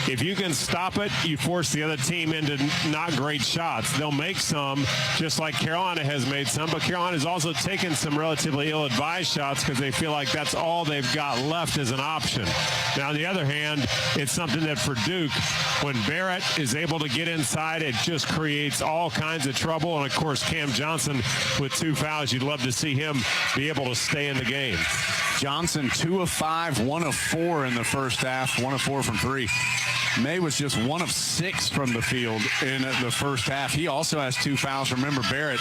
If you can stop it, you force the other team into not great shots. They'll make some, just like Carolina has made some, but Carolina's also taken some relatively ill-advised shots because they feel like that's all they've got left as an option. Now, on the other hand, it's something that for Duke, when Barrett is able to get inside, it just creates all kinds of trouble. And, of course, Cam Johnson with 2 fouls, you'd love to see him be able to stay in the game. Johnson 2 of 5, 1 of 4 in the first half, 1 of 4 from 3. Maye was just 1 of 6 from the field in the first half. He also has 2 fouls. Remember, Barrett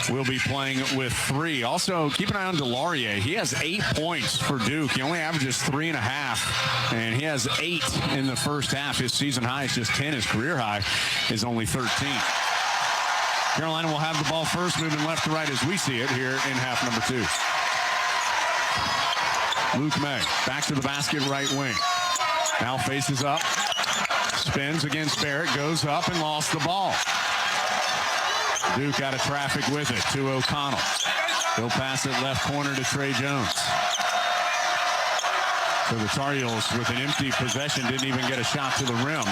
will be playing with 3. Also, keep an eye on Delaurier. He has 8 points for Duke. He only averages 3.5, and he has 8 in the first half. His season high is just 10. His career high is only 13. Carolina will have the ball first, moving left to right as we see it here in half number 2. Luke Maye back to the basket, right wing. Now faces up, spins against Barrett, goes up and lost the ball. Duke out of traffic with it to O'Connell. He'll pass it left corner to Trey Jones. So the Tar Heels, with an empty possession, didn't even get a shot to the rim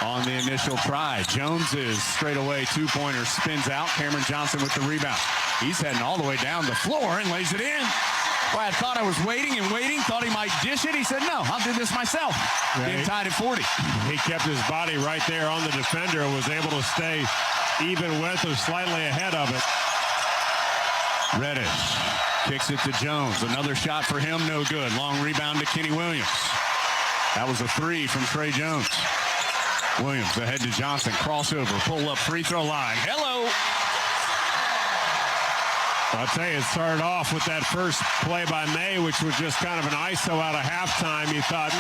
on the initial try. Jones is straight away 2-pointer, spins out. Cameron Johnson with the rebound. He's heading all the way down the floor and lays it in. Well, I thought I was waiting and waiting, thought he might dish it. He said, no, I'll do this myself. Being tied at 40. He kept his body right there on the defender and was able to stay even with or slightly ahead of it. Reddish kicks it to Jones. Another shot for him, no good. Long rebound to Kenny Williams. That was a 3 from Trey Jones. Williams ahead to Johnson. Crossover, pull up, free throw line. Hello. I'll tell you, it started off with that first play by Maye, which was just kind of an ISO out of halftime. You thought,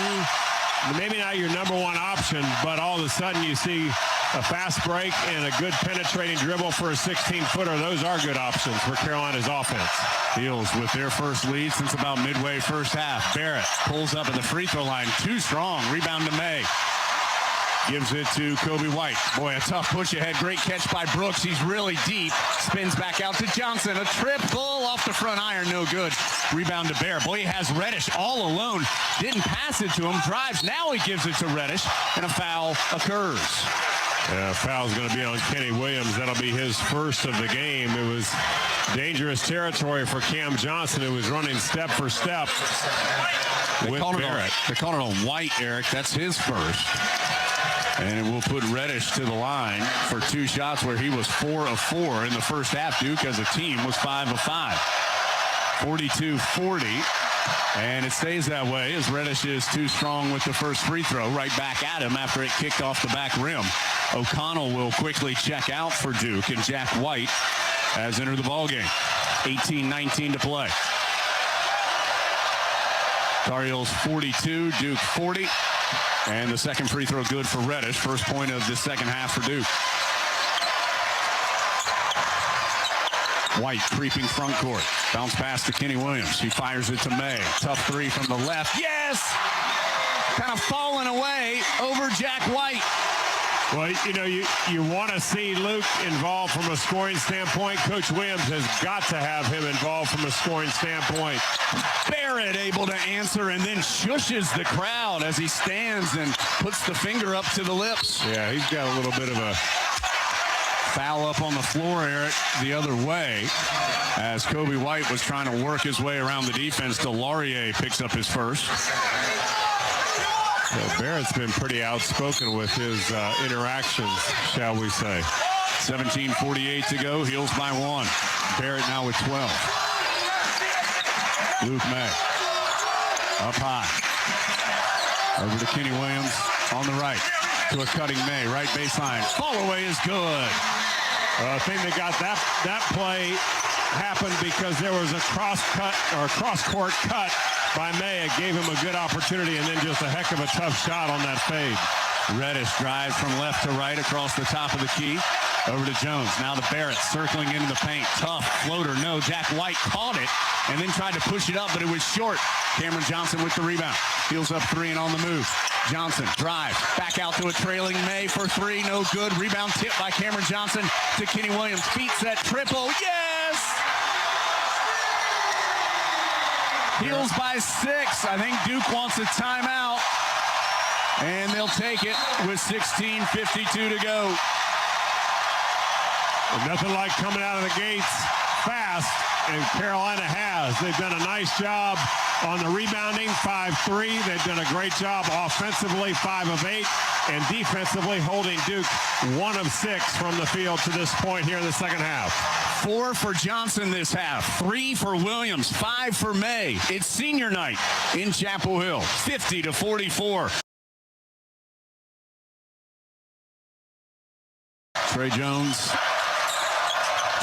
maybe not your number one option, but all of a sudden you see a fast break and a good penetrating dribble for a 16-footer. Those are good options for Carolina's offense. Heels with their first lead since about midway first half. Barrett pulls up at the free throw line. Too strong. Rebound to Maye. Gives it to Kobe White. Boy, a tough push ahead. Great catch by Brooks. He's really deep. Spins back out to Johnson. A triple off the front iron. No good. Rebound to Barrett. Boy, he has Reddish all alone. Didn't pass it to him. Drives. Now he gives it to Reddish. And a foul occurs. Yeah, foul's going to be on Kenny Williams. That'll be his first of the game. It was dangerous territory for Cam Johnson, who was running step for step with Barrett. They called it on White, Eric. That's his first. And it will put Reddish to the line for 2 shots where he was 4 of 4 in the first half. Duke as a team was 5 of 5. 42-40. And it stays that way as Reddish is too strong with the first free throw. Right back at him after it kicked off the back rim. O'Connell will quickly check out for Duke, and Jack White has entered the ballgame. 18-19 to play. Tar Heels 42, Duke 40. And the second free throw good for Reddish. First point of the second half for Duke. White creeping front court. Bounce pass to Kenny Williams. He fires it to Maye. Tough three from the left. Yes! Kind of falling away over Jack White. Well, you know, you want to see Luke involved from a scoring standpoint. Coach Williams has got to have him involved from a scoring standpoint. Barrett able to answer and then shushes the crowd as he stands and puts the finger up to the lips. Yeah, he's got a little bit of a foul up on the floor, Eric, the other way, as Kobe White was trying to work his way around the defense. Delarier picks up his first. Well, Barrett's been pretty outspoken with his interactions, shall we say. 17:48 to go. Heels by 1. Barrett now with 12. Luke Maye up high. Over to Kenny Williams on the right. To a cutting Maye. Right baseline. Fall away is good. I think they got that play happened because there was a cross-court cut by Maye. It gave him a good opportunity, and then just a heck of a tough shot on that fade. Reddish drives from left to right across the top of the key. Over to Jones. Now to Barrett circling into the paint. Tough floater. No. Jack White caught it and then tried to push it up, but it was short. Cameron Johnson with the rebound. Heels up 3 and on the move. Johnson drives. Back out to a trailing Maye for 3. No good. Rebound tipped by Cameron Johnson to Kenny Williams. Beats that triple. Yes! Heels by 6. I think Duke wants a timeout. And they'll take it with 16:52 to go. And nothing like coming out of the gates fast, and Carolina has. They've done a nice job on the rebounding, 5-3. They've done a great job offensively, 5 of 8, and defensively holding Duke 1 of 6 from the field to this point here in the second half. 4 for Johnson this half, 3 for Williams, 5 for Maye. It's senior night in Chapel Hill, 50-44. Trey Jones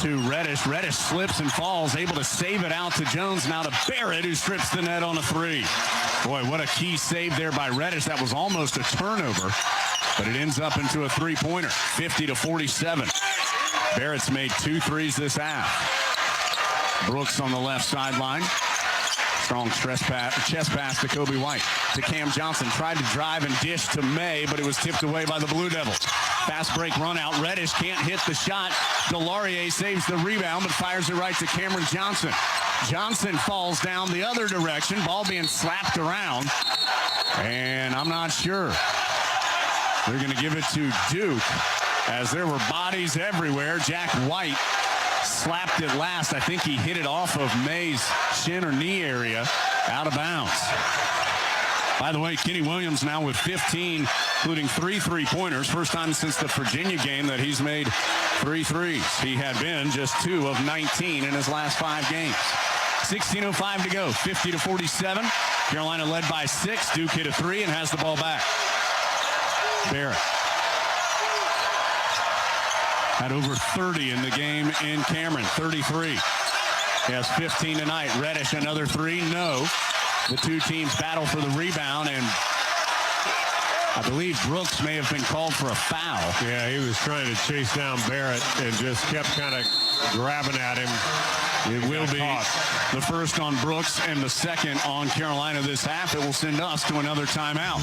to Reddish. Reddish slips and falls, able to save it out to Jones. Now to Barrett, who strips the net on a 3. Boy, what a key save there by Reddish. That was almost a turnover, but it ends up into a 3-pointer, 50-47. Barrett's made 2 threes this half. Brooks on the left sideline. Strong chest pass to Kobe White. To Cam Johnson. Tried to drive and dish to Maye, but it was tipped away by the Blue Devils. Fast break run out. Reddish can't hit the shot. Delarier saves the rebound, but fires it right to Cameron Johnson. Johnson falls down the other direction. Ball being slapped around. And I'm not sure. They're going to give it to Duke as there were bodies everywhere. Jack White slapped it last. I think he hit it off of Maye's shin or knee area, out of bounds. By the way, Kenny Williams now with 15, including 3 3-pointers. First time since the Virginia game that he's made 3 threes. He had been just 2 of 19 in his last 5 games. 16:05 to go, 50-47. Carolina led by 6. Duke hit a 3 and has the ball back. Barrett had over 30 in the game in Cameron, 33. He has 15 tonight. Reddish another 3, no. The 2 teams battle for the rebound, and I believe Brooks may have been called for a foul. Yeah, he was trying to chase down Barrett and just kept kind of grabbing at him. It will be the first on Brooks and the second on Carolina this half. It will send us to another timeout.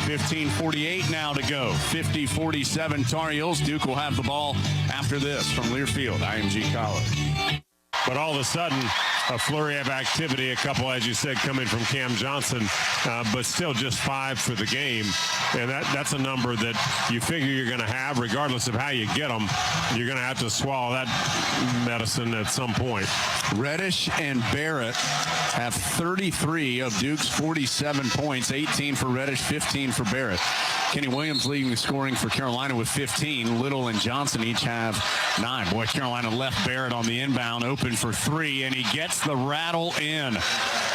15:48 now to go. 50-47 Tar Heels. Duke will have the ball after this from Learfield IMG College. But all of a sudden, a flurry of activity, a couple, as you said, coming from Cam Johnson, but still just 5 for the game. And that's a number that you figure you're going to have, regardless of how you get them. You're going to have to swallow that medicine at some point. Reddish and Barrett have 33 of Duke's 47 points, 18 for Reddish, 15 for Barrett. Kenny Williams leading the scoring for Carolina with 15. Little and Johnson each have 9. Boy, Carolina left Barrett on the inbound, open for 3, and he gets the rattle in.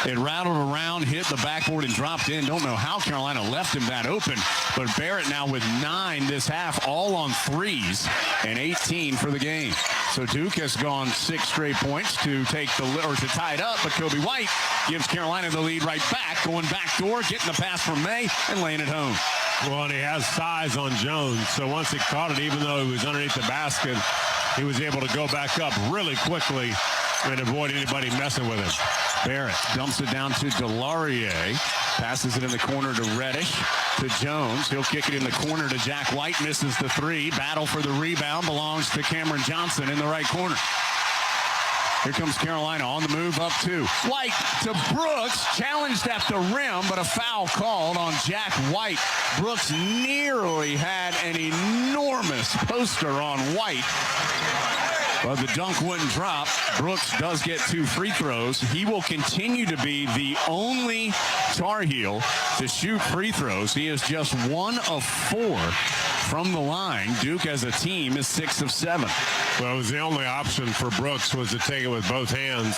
It rattled around, hit the backboard, and dropped in. Don't know how Carolina left him that open, but Barrett now with 9 this half, all on 3s, and 18 for the game. So Duke has gone 6 straight points to take the to tie it up, but Kobe White gives Carolina the lead right back, going back door, getting the pass from Maye, and laying it home. Well, and he has size on Jones, so once he caught it, even though he was underneath the basket, he was able to go back up really quickly and avoid anybody messing with him. Barrett dumps it down to Delarier, passes it in the corner to Reddish, to Jones. He'll kick it in the corner to Jack White, misses the 3. Battle for the rebound belongs to Cameron Johnson in the right corner. Here comes Carolina on the move up 2. White to Brooks, challenged at the rim, but a foul called on Jack White. Brooks nearly had an enormous poster on White, but the dunk wouldn't drop. Brooks does get 2 free throws. He will continue to be the only Tar Heel to shoot free throws. He is just 1 of 4 from the line. Duke as a team is 6 of 7. Well, it was the only option for Brooks was to take it with both hands.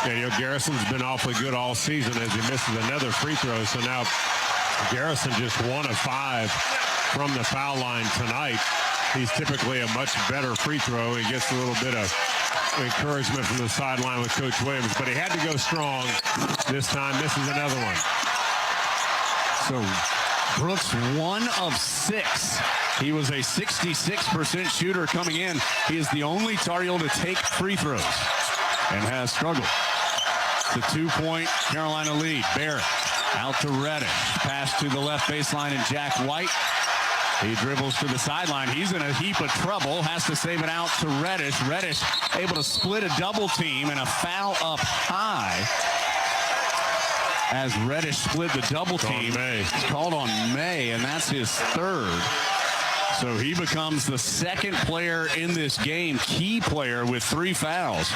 And, Garrison's been awfully good all season as he misses another free throw. So now Garrison just 1 of 5 from the foul line tonight. He's typically a much better free throw. He gets a little bit of encouragement from the sideline with Coach Williams, but he had to go strong this time. Misses another one. So Brooks 1 of 6. He was a 66% shooter coming in. He is the only Tar Heel to take free throws and has struggled. The 2-point Carolina lead. Barrett out to Reddish. Pass to the left baseline and Jack White. He dribbles to the sideline. He's in a heap of trouble. Has to save it out to Reddish. Reddish able to split a double team and a foul up high. As Reddish split the double team. It's called on Maye, and that's his 3rd. So he becomes the 2nd player in this game, key player with 3 fouls.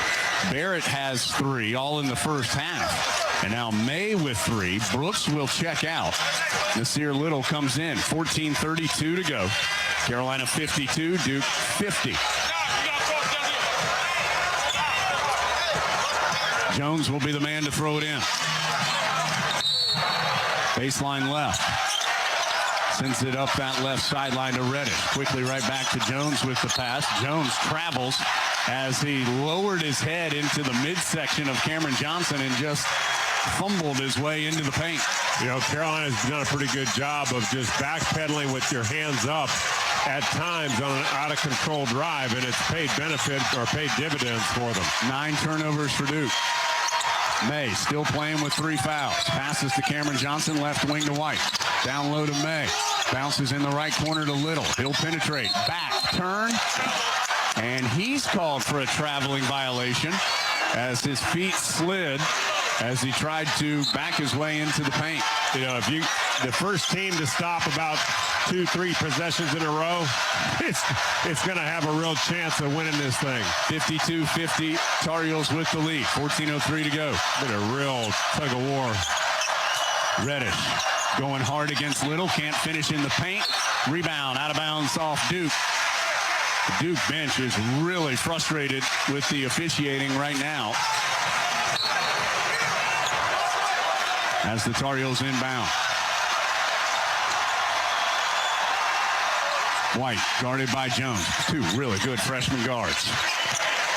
Barrett has 3, all in the first half. And now Maye with 3. Brooks will check out. Nasir Little comes in. 14:32 to go. Carolina 52, Duke 50. Jones will be the man to throw it in. Baseline left. Sends it up that left sideline to Reddish. Quickly right back to Jones with the pass. Jones travels as he lowered his head into the midsection of Cameron Johnson and just fumbled his way into the paint. Carolina's done a pretty good job of just backpedaling with your hands up at times on an out-of-control drive, and it's paid benefit or paid dividends for them. 9 turnovers for Duke. Maye still playing with 3 fouls. Passes to Cameron Johnson, left wing to White. Down low to Maye. Bounces in the right corner to Little. He'll penetrate. Back, turn. And he's called for a traveling violation as his feet slid as he tried to back his way into the paint. If the first team to stop about 2-3 possessions in a row, it's going to have a real chance of winning this thing. 52-50, Tar Heels with the lead. 14:03 to go. Been a real tug of war. Reddish going hard against Little. Can't finish in the paint. Rebound out of bounds off Duke. The Duke bench is really frustrated with the officiating right now, as the Tar Heels inbound. White guarded by Jones. 2 really good freshman guards.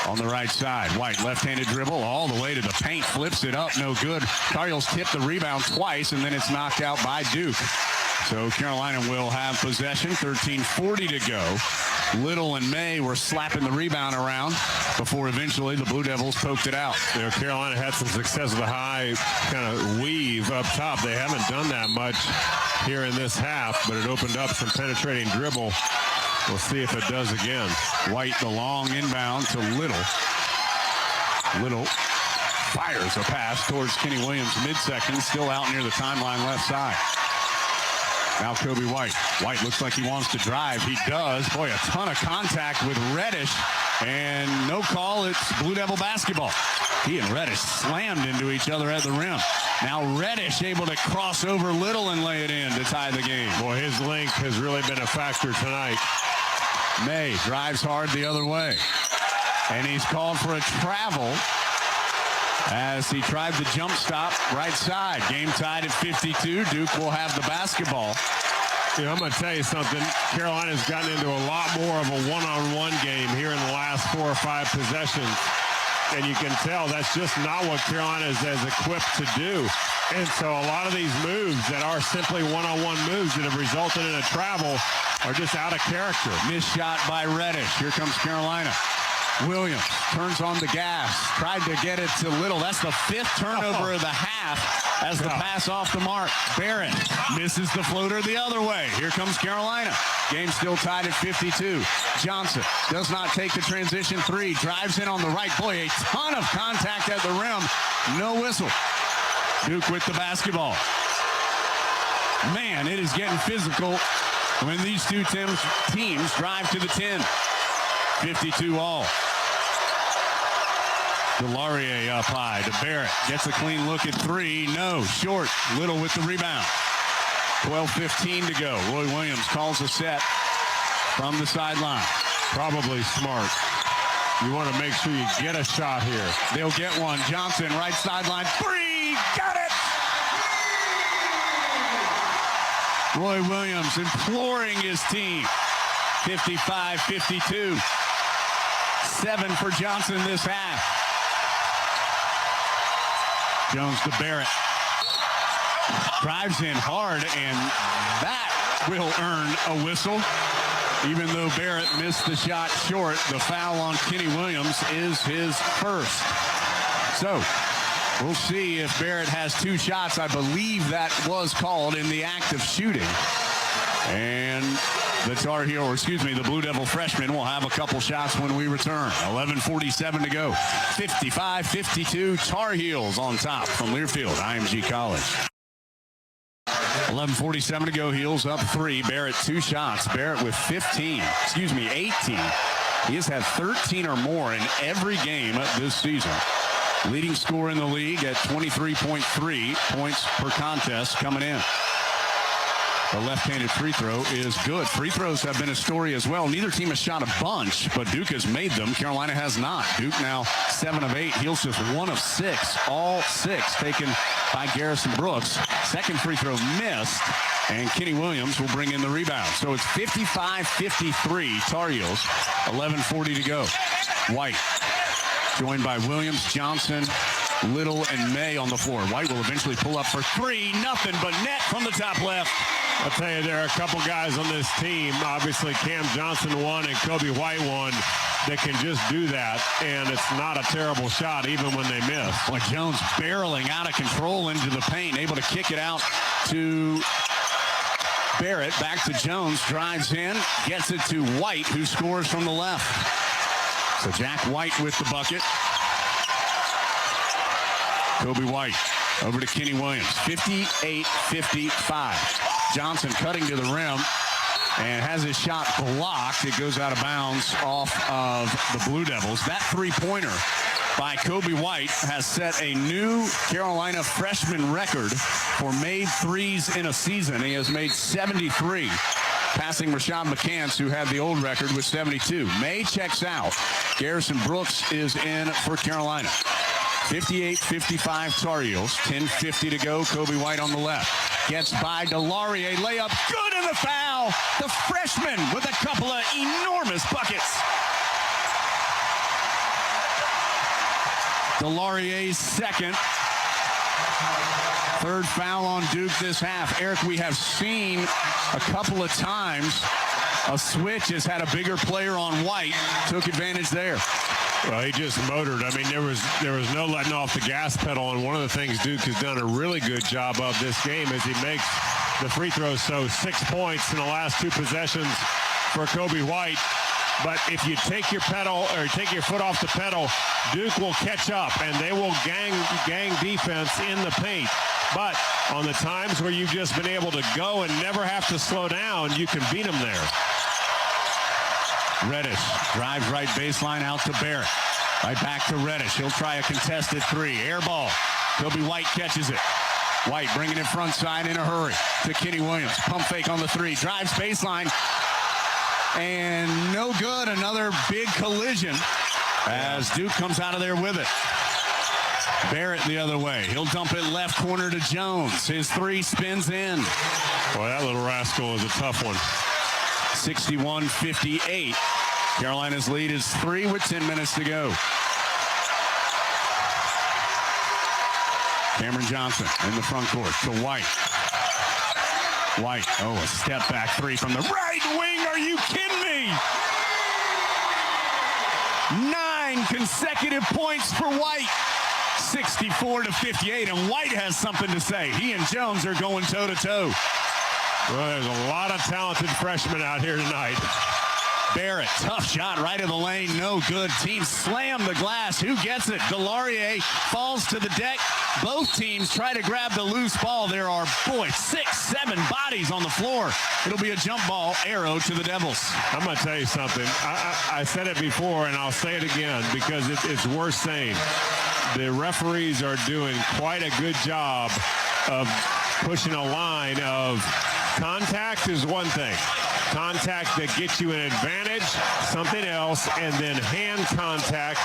On the right side, White left-handed dribble all the way to the paint, flips it up, no good. Tar Heels tip the rebound twice, and then it's knocked out by Duke. So Carolina will have possession, 13:40 to go. Little and May were slapping the rebound around before eventually the Blue Devils poked it out. You know, Carolina had some success with a high kind of weave up top. They haven't done that much here in this half, but it opened up some penetrating dribble. We'll see if it does again. White, the long inbound to Little. Little fires a pass towards Kenny Williams midsection, still out near the timeline left side. Now Kobe White. White looks like he wants to drive. He does. Boy, a ton of contact with Reddish. And no call. It's Blue Devil basketball. He and Reddish slammed into each other at the rim. Now Reddish able to cross over Little and lay it in to tie the game. Boy, his length has really been a factor tonight. May drives hard the other way. And he's called for a travel as he tried the jump stop right side. Game tied at 52. Duke will have the basketball. You know, I'm going to tell you something. Carolina's gotten into a lot more of a one-on-one game here in the last 4 or 5 possessions. And you can tell that's just not what Carolina is as equipped to do. And so a lot of these moves that are simply one-on-one moves that have resulted in a travel are just out of character. Missed shot by Reddish. Here comes Carolina. Williams turns on the gas, tried to get it to Little. That's the 5th turnover of the half as the pass off the mark. Barrett misses the floater the other way. Here comes Carolina. Game still tied at 52. Johnson does not take the transition 3, drives in on the right. Boy, a ton of contact at the rim. No whistle. Duke with the basketball. Man, it is getting physical when these two teams drive to the 10. 52 all. Delaurier up high to Barrett. Gets a clean look at 3. No, short. Little with the rebound. 12:15 to go. Roy Williams calls a set from the sideline. Probably smart. You want to make sure you get a shot here. They'll get one. Johnson, right sideline. 3. Got it! Roy Williams imploring his team. 55-52. 7 for Johnson this half. Jones to Barrett. Drives in hard, and that will earn a whistle. Even though Barrett missed the shot short, the foul on Kenny Williams is his first. So we'll see if Barrett has 2 shots. I believe that was called in the act of shooting. And the Blue Devil freshman will have a couple shots when we return. 11:47 to go. 55-52. Tar Heels on top from Learfield IMG College. 11:47 to go. Heels up 3. Barrett 2 shots. Barrett with 18. He has had 13 or more in every game this season. Leading scorer in the league at 23.3 points per contest coming in. The left-handed free throw is good. Free throws have been a story as well. Neither team has shot a bunch, but Duke has made them. Carolina has not. Duke now 7 of 8. Heels just 1 of 6. All 6 taken by Garrison Brooks. Second free throw missed, and Kenny Williams will bring in the rebound. So it's 55-53 Tar Heels. 11:40 to go. White joined by Williams, Johnson, Little, and May on the floor. White will eventually pull up for 3. Nothing but net from the top left. I'll tell you, there are a couple guys on this team, obviously Cam Johnson one and Kobe White one, that can just do that, and it's not a terrible shot even when they miss. Boy, Jones barreling out of control into the paint, able to kick it out to Barrett. Back to Jones, drives in, gets it to White, who scores from the left. So Jack White with the bucket. Kobe White over to Kenny Williams. 58-55. Johnson cutting to the rim and has his shot blocked. It goes out of bounds off of the Blue Devils. That 3-pointer by Kobe White has set a new Carolina freshman record for made threes in a season. He has made 73, passing Rashad McCants, who had the old record with 72. May checks out. Garrison Brooks is in for Carolina. 58-55 Tar Heels. 10:50 to go. Kobe White on the left. Gets by Delaurier. Layup. Good in the foul. The freshman with a couple of enormous buckets. Delaurier's second. Third foul on Duke this half. Eric, we have seen a couple of times a switch has had a bigger player on White. Took advantage there. Well, he just motored. I mean, there was no letting off the gas pedal, and one of the things Duke has done a really good job of this game is he makes the free throws. So 6 points in the last 2 possessions for Kobe White. But if you take your pedal or take your foot off the pedal, Duke will catch up, and they will gang defense in the paint. But on the times where you've just been able to go and never have to slow down, you can beat them there. Reddish drives right baseline out to Barrett. Right back to Reddish. He'll try a contested 3. Air ball. Kobe White catches it. White bringing it front side in a hurry to Kenny Williams. Pump fake on the 3. Drives baseline. And no good. Another big collision as Duke comes out of there with it. Barrett the other way. He'll dump it left corner to Jones. His 3 spins in. Boy, that little rascal is a tough one. 61-58. Carolina's lead is 3 with 10 minutes to go. Cameron Johnson in the front court to White. White, oh, a step back 3 from the right wing. Are you kidding me? 9 consecutive points for White. 64-58, and White has something to say. He and Jones are going toe-to-toe. Well, there's a lot of talented freshmen out here tonight. Barrett, tough shot right in the lane, no good. Teams slam the glass. Who gets it? Delaurier falls to the deck. Both teams try to grab the loose ball. There are, 6, 7 bodies on the floor. It'll be a jump ball arrow to the Devils. I'm going to tell you something. I said it before, and I'll say it again because it's worth saying. The referees are doing quite a good job of pushing a line of contact is one thing. Contact that gets you an advantage, something else, and then hand contact,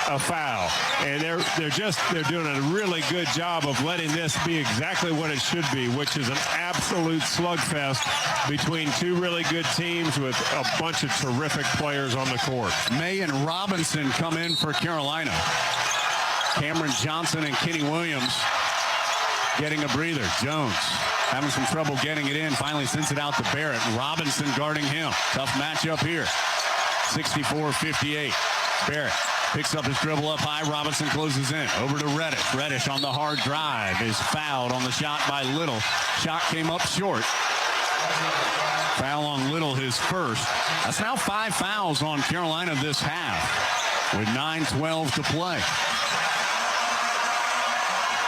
a foul. And they're doing a really good job of letting this be exactly what it should be, which is an absolute slugfest between 2 really good teams with a bunch of terrific players on the court. Maye and Robinson come in for Carolina. Cameron Johnson and Kenny Williams getting a breather. Jones having some trouble getting it in. Finally sends it out to Barrett. Robinson guarding him. Tough matchup here. 64-58. Barrett picks up his dribble up high. Robinson closes in. Over to Reddish. Reddish on the hard drive is fouled on the shot by Little. Shot came up short. Foul on Little, his first. That's now 5 fouls on Carolina this half with 9:12 to play.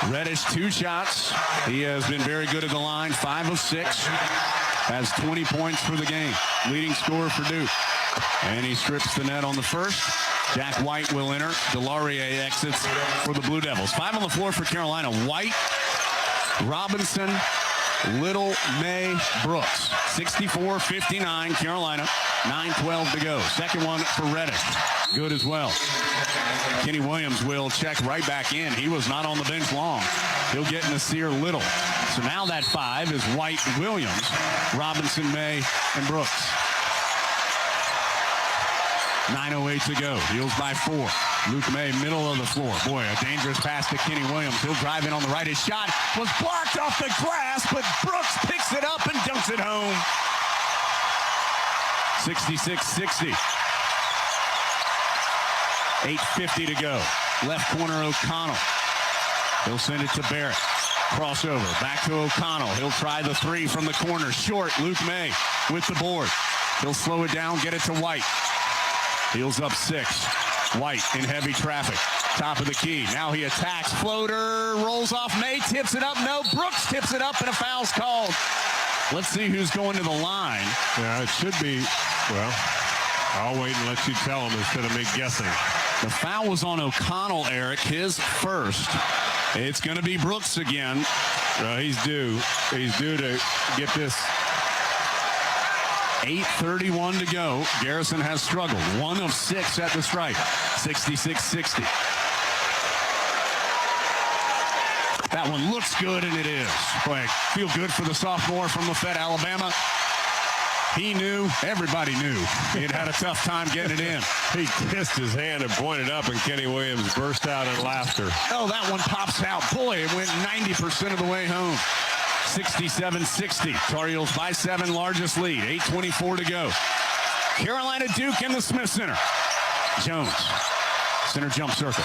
Reddish 2 shots. He has been very good at the line. 5 of 6. Has 20 points for the game. Leading scorer for Duke. And he strips the net on the first. Jack White will enter. Delaurier exits for the Blue Devils. 5 on the floor for Carolina. White, Robinson, Little, Maye, Brooks. 64-59 Carolina. 9:12 to go. Second one for Reddish. Good as well. Kenny Williams will check right back in. He was not on the bench long. He'll get Nasir Little. So now that 5 is White, Williams, Robinson, Maye, and Brooks. 9:08 to go. Heels by 4. Luke Maye, middle of the floor. Boy, a dangerous pass to Kenny Williams. He'll drive in on the right. His shot was blocked off the glass, but Brooks picks it up and dunks it home. 66-60. 8:50 to go. Left corner, O'Connell. He'll send it to Barrett. Crossover. Back to O'Connell. He'll try the 3 from the corner. Short. Luke Maye with the board. He'll slow it down, get it to White. Heels up 6. White in heavy traffic. Top of the key. Now he attacks. Floater. Rolls off. Maye tips it up. No. Brooks tips it up, and a foul's called. Let's see who's going to the line. Yeah, it should be, well, I'll wait and let you tell him instead of me guessing. The foul was on O'Connell, Eric, his first. It's going to be Brooks again. He's due. He's due to get this. 8:31 to go. Garrison has struggled. 1 of 6 at the stripe. 66-60. That one looks good, and it is. Boy, feel good for the sophomore from Lafayette, Alabama. He knew. Everybody knew. He had a tough time getting it in. He kissed his hand and pointed up, and Kenny Williams burst out in laughter. Oh, that one pops out. Boy, it went 90% of the way home. 67-60. Tar Heels by 7, largest lead. 8:24 to go. Carolina Duke in the Smith Center. Jones, center jump circle.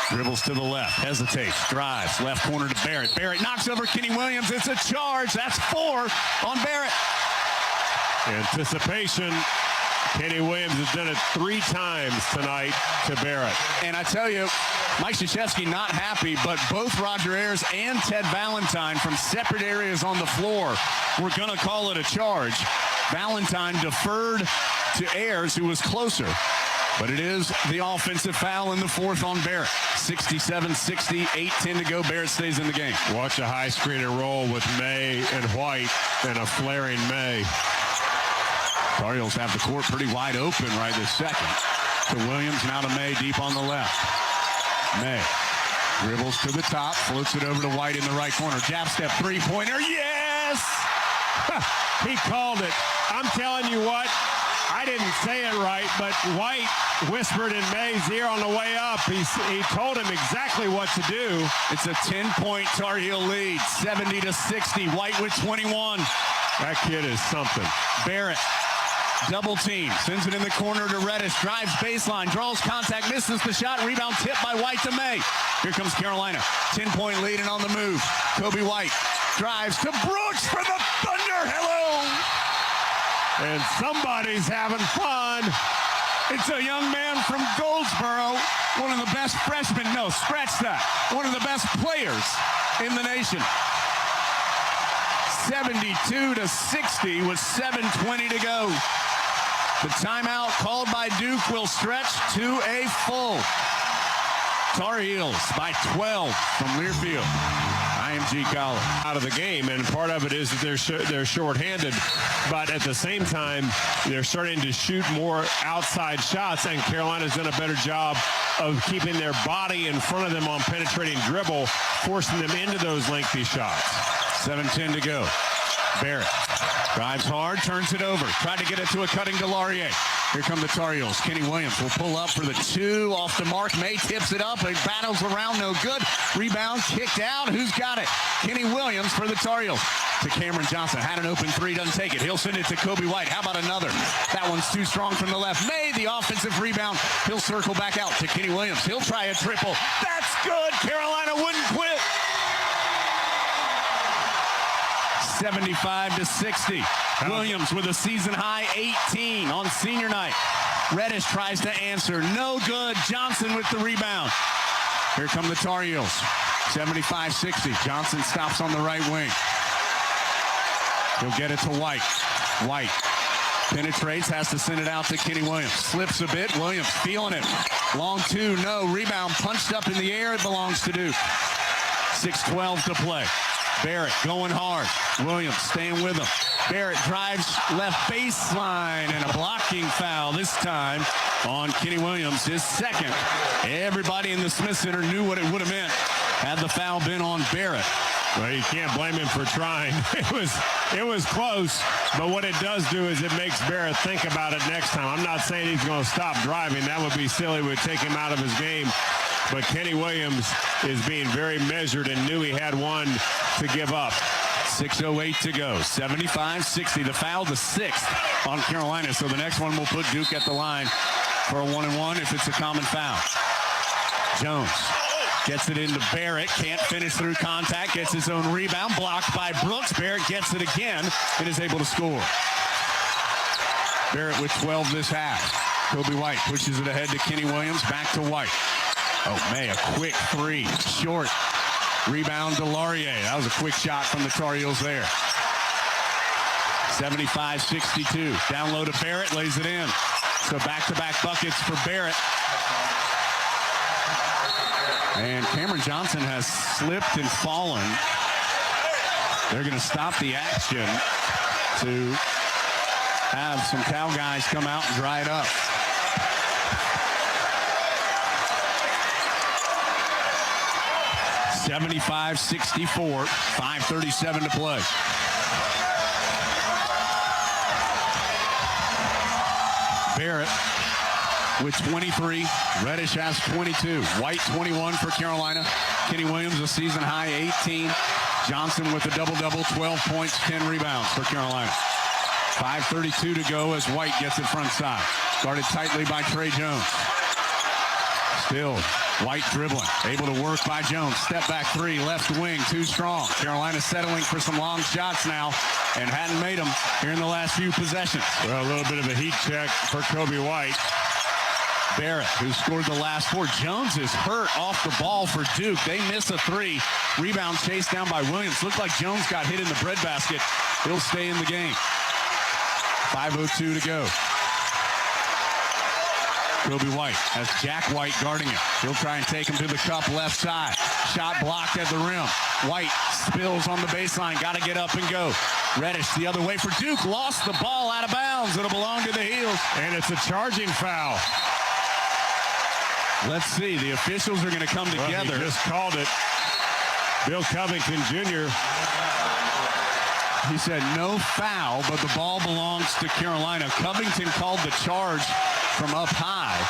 Dribbles to the left, hesitates, drives, left corner to Barrett. Barrett knocks over Kenny Williams. It's a charge. That's 4 on Barrett. Anticipation. Kenny Williams has done it 3 times tonight to Barrett. And I tell you, Mike Krzyzewski not happy, but both Roger Ayers and Ted Valentine from separate areas on the floor were going to call it a charge. Valentine deferred to Ayers, who was closer. But it is the offensive foul in the 4th on Barrett. 67-60, 8:10 to go. Barrett stays in the game. Watch a high screen and roll with Maye and White and a flaring Maye. Tar Heels have the court pretty wide open right this second. To Williams, now to Maye, deep on the left. Maye dribbles to the top, floats it over to White in the right corner. Jab step three-pointer, yes! He called it. I'm telling you what, I didn't say it right, but White whispered in Maye's ear on the way up. He told him exactly what to do. It's a 10-point Tar Heel lead, 70-60. White with 21. That kid is something. Barrett, double team, sends it in the corner to Reddish, drives baseline, draws contact, misses the shot, rebound tipped by White to Maye. Here comes Carolina, 10-point lead and on the move. Kobe White drives to Brooks for the Thunder. Hello! And somebody's having fun. It's a young man from Goldsboro, one of the best freshmen. No, scratch that. One of the best players in the nation. 72-60 with 7:20 to go. The timeout called by Duke will stretch to a full. Tar Heels by 12 from Learfield IMG College. Out of the game, and part of it is that they're shorthanded, but at the same time, they're starting to shoot more outside shots, and Carolina's done a better job of keeping their body in front of them on penetrating dribble, forcing them into those lengthy shots. 7:10 to go. Barrett drives hard, turns it over. Tried to get it to a cutting Delarier. Here come the Tar Heels. Kenny Williams will pull up for the 2 off the mark. Maye tips it up. He battles around, no good. Rebound kicked out. Who's got it? Kenny Williams for the Tar Heels. To Cameron Johnson. Had an open 3, doesn't take it. He'll send it to Kobe White. How about another? That one's too strong from the left. Maye, the offensive rebound. He'll circle back out to Kenny Williams. He'll try a triple. That's good. Carolina wouldn't quit. 75-60. Williams with a season-high 18 on senior night. Reddish tries to answer. No good. Johnson with the rebound. Here come the Tar Heels. 75-60. Johnson stops on the right wing. He'll get it to White. White penetrates, has to send it out to Kenny Williams. Slips a bit. Williams feeling it. Long 2, no. Rebound punched up in the air. It belongs to Duke. 6:12 to play. Barrett going hard. Williams staying with him. Barrett drives left baseline and a blocking foul this time on Kenny Williams, his second. Everybody in the Smith Center knew what it would have meant had the foul been on Barrett. Well, you can't blame him for trying. It was close, but what it does do is it makes Barrett think about it next time. I'm not saying he's going to stop driving. That would be silly. It would take him out of his game. But Kenny Williams is being very measured and knew he had one to give up. 6:08 to go. 75-60. The foul, the 6th on Carolina. So the next one will put Duke at the line for a 1-and-1 if it's a common foul. Jones gets it into Barrett. Can't finish through contact. Gets his own rebound. Blocked by Brooks. Barrett gets it again and is able to score. Barrett with 12 this half. Kobe White pushes it ahead to Kenny Williams. Back to White. Oh, Maye, a quick 3. Short. Rebound to Laurier. That was a quick shot from the Tar Heels there. 75-62. Down low to Barrett. Lays it in. So back-to-back buckets for Barrett. And Cameron Johnson has slipped and fallen. They're going to stop the action to have some Cal guys come out and dry it up. $75-64, 5:37 to play. Barrett with 23. Reddish has 22. White 21 for Carolina. Kenny Williams a season high 18. Johnson with a double-double, 12 points, 10 rebounds for Carolina. 5:32 to go as White gets it front side. Guarded tightly by Trey Jones. Still, White dribbling, able to work by Jones. Step back three, left wing, too strong. Carolina settling for some long shots now and hadn't made them here in the last few possessions. Well, a little bit of a heat check for Kobe White. Barrett, who scored the last four. Jones is hurt off the ball for Duke. They miss a three. Rebound chased down by Williams. Looked like Jones got hit in the breadbasket. He'll stay in the game. 5:02 to go. Kobe White has Jack White guarding him. He'll try and take him to the cup left side. Shot blocked at the rim. White spills on the baseline. Got to get up and go. Reddish the other way for Duke. Lost the ball out of bounds. It'll belong to the Heels. And it's a charging foul. Let's see. The officials are going to come together. Well, he just called it. Bill Covington Jr. He said no foul, but the ball belongs to Carolina. Covington called the charge from up high.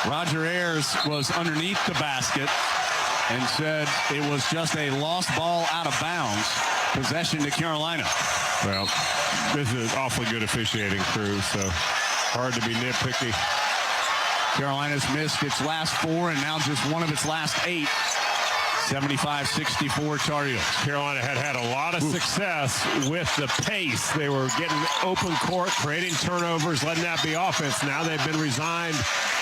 Roger Ayers was underneath the basket and said it was just a lost ball out of bounds. Possession to Carolina. Well, this is an awfully good officiating crew, so hard to be nitpicky. Carolina's missed its last four and now just one of its last 8. 75-64 Tar Heels. Carolina had a lot of success with the pace. They were getting open court, creating turnovers, letting that be offense. Now they've been resigned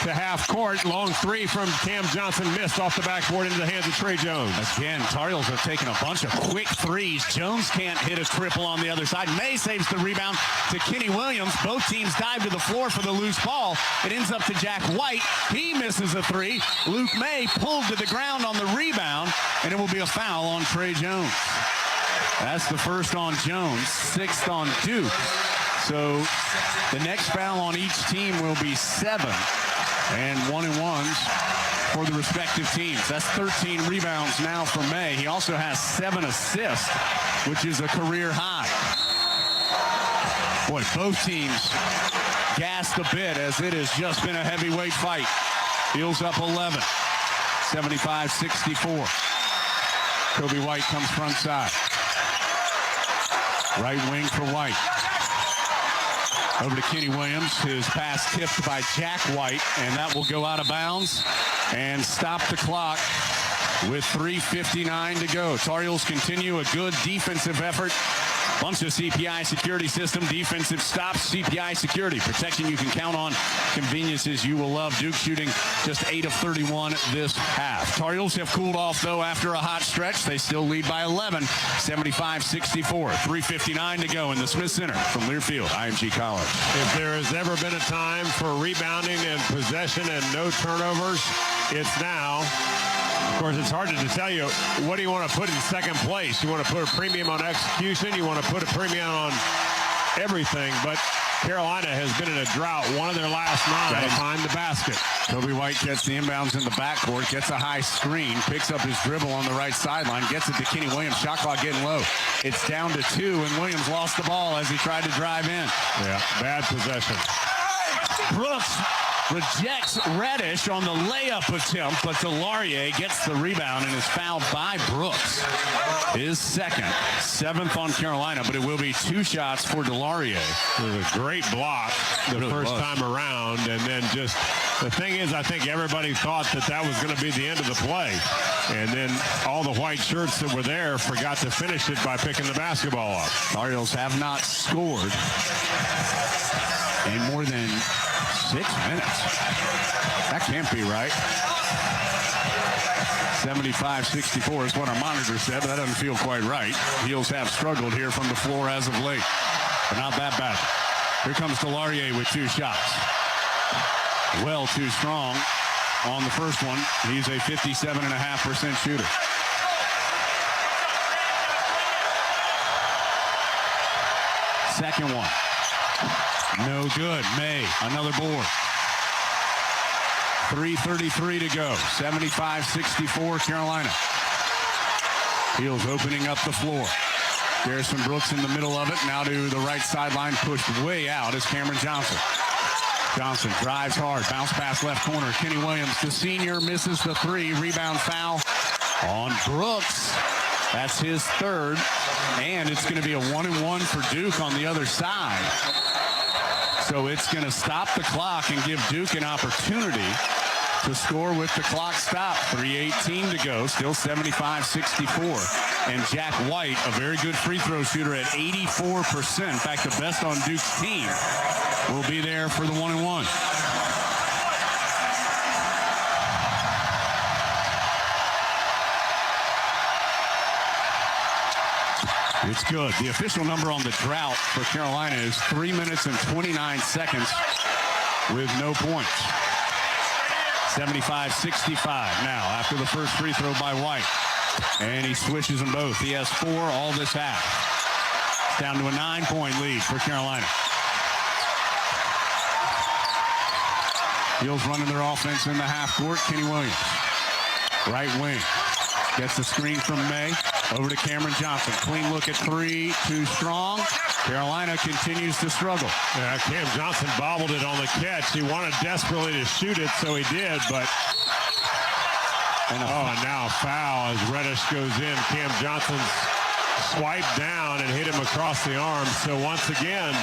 to half court. Long three from Cam Johnson missed off the backboard into the hands of Trey Jones. Again, Tar Heels have taken a bunch of quick threes. Jones can't hit a triple on the other side. Maye saves the rebound to Kenny Williams. Both teams dive to the floor for the loose ball. It ends up to Jack White. He misses a three. Luke Maye pulled to the ground on the rebound. And it will be a foul on Trey Jones. That's the first on Jones, 6th on Duke. So the next foul on each team will be 7 and 1-and-1s for the respective teams. That's 13 rebounds now for Maye. He also has 7 assists, which is a career high. Boy, both teams gassed a bit as it has just been a heavyweight fight. Heels up 11, 75-64. Kobe White comes front side. Right wing for White. Over to Kenny Williams. His pass tipped by Jack White, and that will go out of bounds and stop the clock with 3:59 to go. Tar Heels continue a good defensive effort. Bunch of CPI security system, defensive stops, CPI security. Protection you can count on, conveniences you will love. Duke shooting just 8 of 31 this half. Tar Heels have cooled off, though, after a hot stretch. They still lead by 11, 75-64. 3:59 to go in the Smith Center from Learfield IMG College. If there has ever been a time for rebounding and possession and no turnovers, it's now. Of course, it's hard to tell you, what do you want to put in second place? You want to put a premium on execution? You want to put a premium on everything? But Carolina has been in a drought. One of their last 9 to find the basket. Kobe White gets the inbounds in the backcourt, gets a high screen, picks up his dribble on the right sideline, gets it to Kenny Williams. Shot clock getting low. It's down to 2, and Williams lost the ball as he tried to drive in. Yeah, bad possession. Brooks rejects Reddish on the layup attempt, but Delaurier gets the rebound and is fouled by Brooks. His second, 7th on Carolina, but it will be 2 shots for Delaurier. It was a great block the first time around, and then just the thing is, I think everybody thought that was going to be the end of the play, and then all the white shirts that were there forgot to finish it by picking the basketball up. Tar Heels have not scored in more than 6 minutes. That can't be right. 75-64 is what our monitor said, but that doesn't feel quite right. Heels have struggled here from the floor as of late, but not that bad. Here comes Delaurier with 2 shots. Well, too strong on the first one. He's a 57.5% shooter. Second one. No good. Maye, another board. 3:33 to go. 75-64 Carolina. Heels opening up the floor. Garrison Brooks in the middle of it. Now to the right sideline, pushed way out is Cameron Johnson. Johnson drives hard. Bounce pass left corner. Kenny Williams, the senior, misses the three. Rebound foul on Brooks. That's his third. And it's going to be a 1-and-1 for Duke on the other side. So it's going to stop the clock and give Duke an opportunity to score with the clock stopped. 3:18 to go, still 75-64. And Jack White, a very good free throw shooter at 84%, in fact, the best on Duke's team, will be there for the 1-and-1. It's good. The official number on the drought for Carolina is 3 minutes and 29 seconds with no points. 75-65 now after the first free throw by White. And he swishes them both. He has 4 all this half. Down to a 9-point lead for Carolina. Heels running their offense in the half court. Kenny Williams, right wing. Gets the screen from Maye. Over to Cameron Johnson. Clean look at three. Too strong. Carolina continues to struggle. Yeah, Cam Johnson bobbled it on the catch. He wanted desperately to shoot it, so he did, but... and now a foul as Reddish goes in. Cam Johnson's swiped down and hit him across the arm. So once again,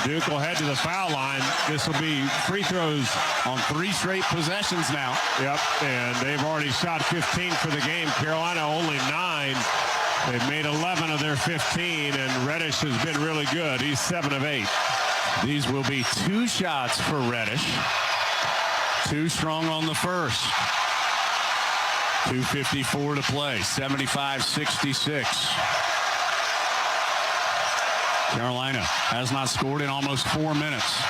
Duke will head to the foul line. This will be free throws on 3 straight possessions now. Yep, and they've already shot 15 for the game. Carolina only 9. They've made 11 of their 15, and Reddish has been really good. He's 7 of 8. These will be 2 shots for Reddish. 2 strong on the first. 2:54 to play. 75-66. Carolina has not scored in almost 4 minutes.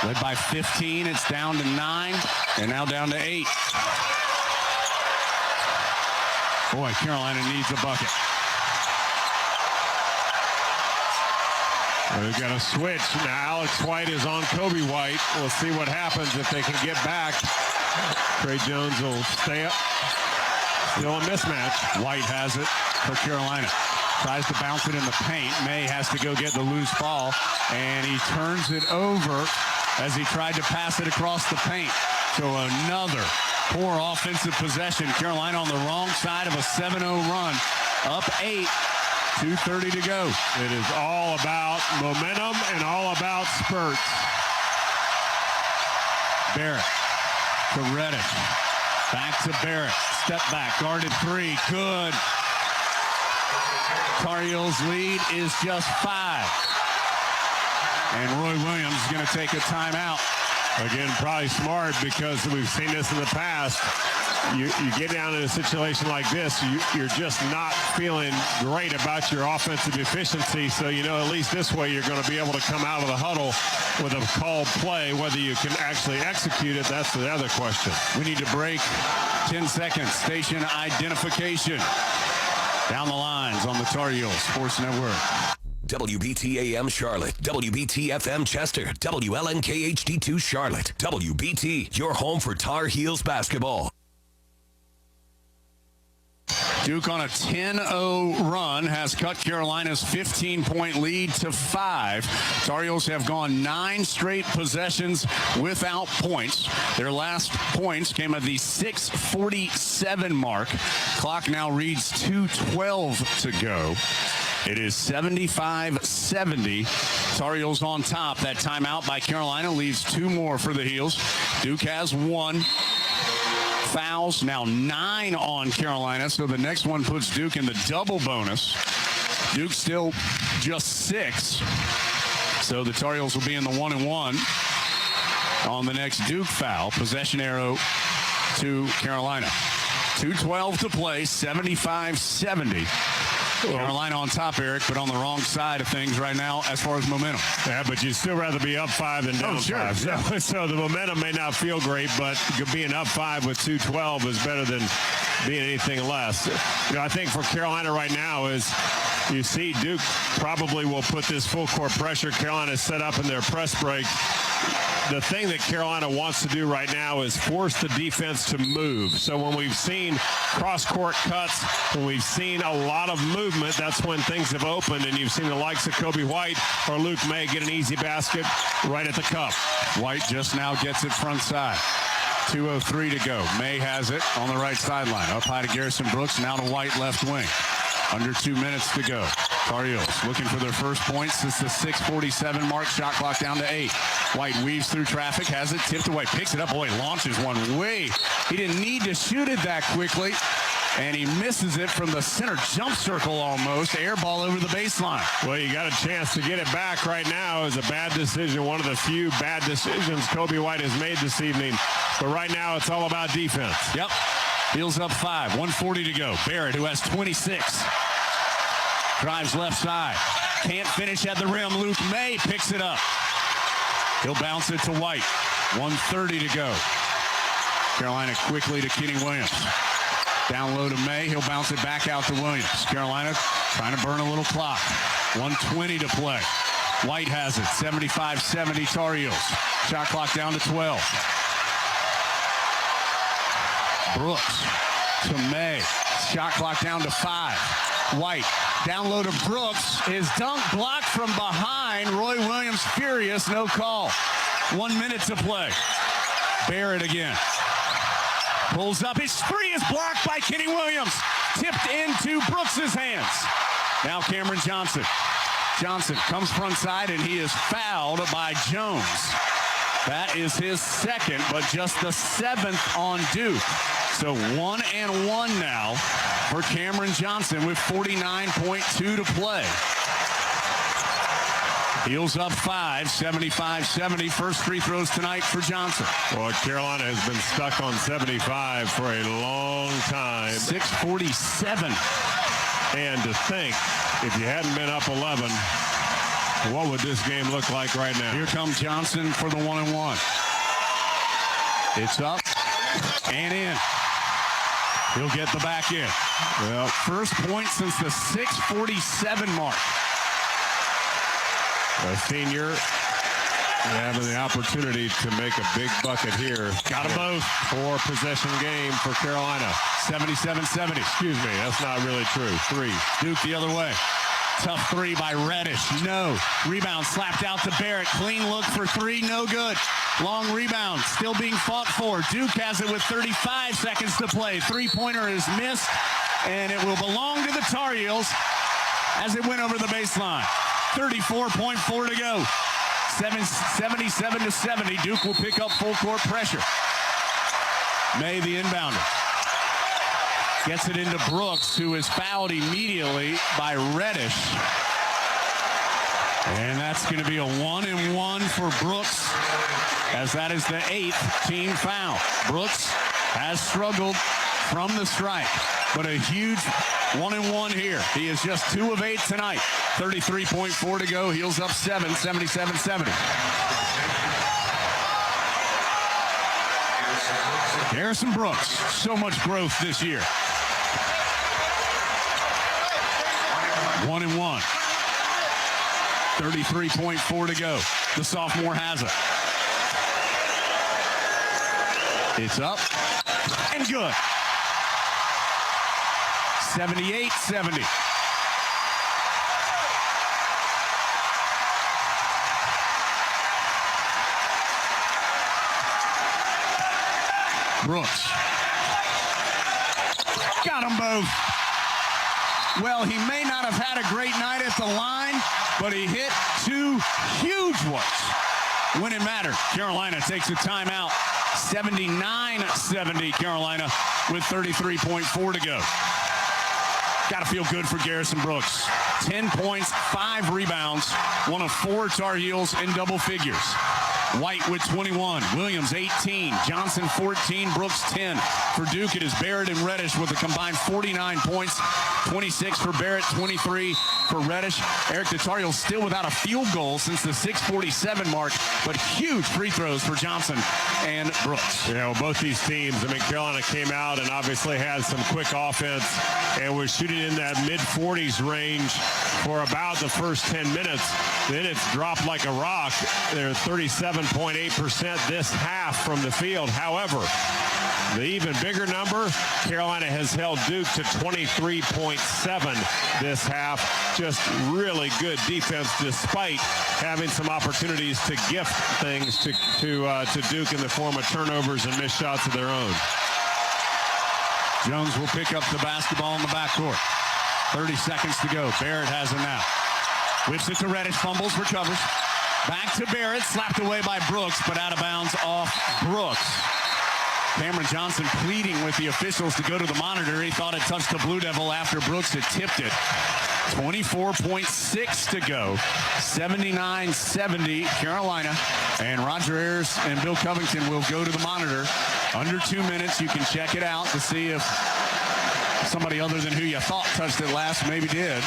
Led by 15, it's down to 9, and now down to 8. Boy, Carolina needs a bucket. They've got a switch. Now Alex White is on Kobe White. We'll see what happens if they can get back. Trey Jones will stay up. Still a mismatch. White has it for Carolina. Tries to bounce it in the paint. Maye has to go get the loose ball, and he turns it over as he tried to pass it across the paint. So another poor offensive possession. Carolina on the wrong side of a 7-0 run. Up 8. 2:30 to go. It is all about momentum and all about spurts. Barrett to Reddish. Back to Barrett. Step back. Guarded 3. Good. Tar Heels lead is just 5. And Roy Williams is going to take a timeout. Again, probably smart because we've seen this in the past. You get down in a situation like this, you're just not feeling great about your offensive efficiency. So, at least this way you're going to be able to come out of the huddle with a called play. Whether you can actually execute it, that's the other question. We need to break. 10 seconds. Station identification. Down the lines on the Tar Heels Sports Network. WBT-AM Charlotte, WBT-FM Chester, WLNK-HD2 Charlotte, WBT, your home for Tar Heels basketball. Duke on a 10-0 run has cut Carolina's 15-point lead to 5. Tar Heels have gone 9 straight possessions without points. Their last points came at the 6:47 mark. Clock now reads 2:12 to go. It is 75-70. Tar Heels on top. That timeout by Carolina leaves 2 more for the Heels. Duke has 1. Fouls, now 9 on Carolina, so the next one puts Duke in the double bonus. Duke still just 6. So the Tar Heels will be in the 1-and-1 on the next Duke foul. Possession arrow to Carolina. 2:12 to play, 75-70. Carolina on top, Eric, but on the wrong side of things right now as far as momentum. Yeah, but you'd still rather be up 5 than down 5. Yeah. So the momentum may not feel great, but being up 5 with 2:12 is better than being anything less. I think for Carolina right now is you see Duke probably will put this full court pressure. Carolina set up in their press break. the thing that Carolina wants to do right now is force the defense to move. So when we've seen cross-court cuts, when we've seen a lot of movement, that's when things have opened, and you've seen the likes of Kobe White or Luke Maye get an easy basket right at the cup. White just now gets it front side. 2:03 to go. Maye has it on the right sideline. Up high to Garrison Brooks, now to White left wing. Under 2 minutes to go. Tar Heels looking for their first points since the 6:47 mark. Shot clock down to 8. White weaves through traffic, has it tipped away, picks it up. Boy, launches one way. He didn't need to shoot it that quickly, and he misses it from the center jump circle almost. Air ball over the baseline. Well, you got a chance to get it back right now. Is a bad decision, one of the few bad decisions Kobe White has made this evening. But right now, it's all about defense. Yep. Heels up 5. 1:40 to go. Barrett, who has 26. Drives left side. Can't finish at the rim. Luke Maye picks it up. He'll bounce it to White. 1:30 to go. Carolina quickly to Kenny Williams. Down low to Maye. He'll bounce it back out to Williams. Carolina trying to burn a little clock. 1:20 to play. White has it. 75-70 Tar Heels. Shot clock down to 12. Brooks to Maye. Shot clock down to 5. White down low to Brooks. His dunk blocked from behind. Roy Williams furious. No call. 1 minute to play. Barrett again. Pulls up. His three is blocked by Kenny Williams. Tipped into Brooks's hands. Now Cameron Johnson. Johnson comes front side, and he is fouled by Jones. That is his second, but just the 7th on Duke. So 1-and-1 now for Cameron Johnson with 49.2 to play. Heels up 5, 75-70. First free throws tonight for Johnson. Well, Carolina has been stuck on 75 for a long time. 6:47. And to think, if you hadn't been up 11, what would this game look like right now? Here comes Johnson for the 1-and-1. It's up and in. He'll get the back in. Well, first point since the 6:47 mark. A senior having the opportunity to make a big bucket here. Got them both. 4-possession game for Carolina. 77-70. Excuse me, that's not really true. 3. Duke the other way. Tough 3 by Reddish. No. Rebound slapped out to Barrett. Clean look for 3. No good. Long rebound. Still being fought for. Duke has it with 35 seconds to play. Three-pointer is missed, and it will belong to the Tar Heels as it went over the baseline. 34.4 to go. 77-70. Duke will pick up full court pressure. Maye the inbounder. Gets it into Brooks, who is fouled immediately by Reddish. And that's going to be a 1-and-1 for Brooks, as that is the 8th team foul. Brooks has struggled from the stripe, but a huge 1-and-1 here. He is just 2 of 8 tonight. 33.4 to go. Heels up 7, 77-70. Harrison Brooks, so much growth this year. 1-and-1. 33.4 to go. The sophomore has it. It's up and good. 78-70. Brooks. Got them both. Well, he may not have had a great night at the line, but he hit 2 huge ones when it mattered. Carolina takes a timeout. 79-70 Carolina with 33.4 to go. Got to feel good for Garrison Brooks. 10 points, 5 rebounds, one of 4 Tar Heels in double figures. White with 21, Williams 18, Johnson 14, Brooks 10. For Duke, it is Barrett and Reddish with a combined 49 points, 26 for Barrett, 23 for Reddish. Eric, the Tar Heels still without a field goal since the 6:47 mark, but huge free throws for Johnson and Brooks. Yeah, well, both these teams, I mean, Carolina came out and obviously had some quick offense and was shooting in that mid-40s range for about the first 10 minutes. Then it's dropped like a rock. They're 37.8% this half from the field. However, the even bigger number, Carolina has held Duke to 23.7 this half. Just really good defense despite having some opportunities to gift things to Duke in the form of turnovers and missed shots of their own. Jones will pick up the basketball in the backcourt. 30 seconds to go. Barrett has it now. Whips it to Reddish, fumbles, recovers. Back to Barrett, slapped away by Brooks, but out of bounds off Brooks. Cameron Johnson pleading with the officials to go to the monitor. He thought it touched the Blue Devil after Brooks had tipped it. 24.6 to go. 79-70 Carolina. And Roger Ayers and Bill Covington will go to the monitor. Under 2 minutes, you can check it out to see if somebody other than who you thought touched it last maybe did.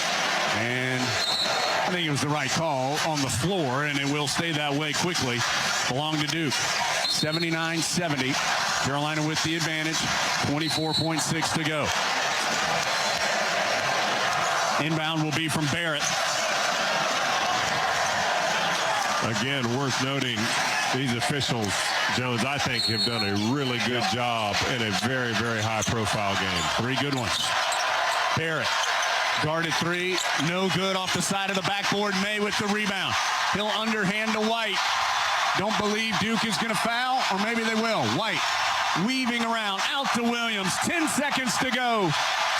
And I think it was the right call on the floor, and it will stay that way quickly. Belong to Duke. 79-70. Carolina with the advantage. 24.6 to go. Inbound will be from Barrett. Again, worth noting, these officials, Jones, I think, have done a really good job in a very, very high-profile game. 3 good ones. Barrett, guarded 3, no good off the side of the backboard. Maye with the rebound. He'll underhand to White. Don't believe Duke is going to foul, or maybe they will. White weaving around, out to Williams. 10 seconds to go.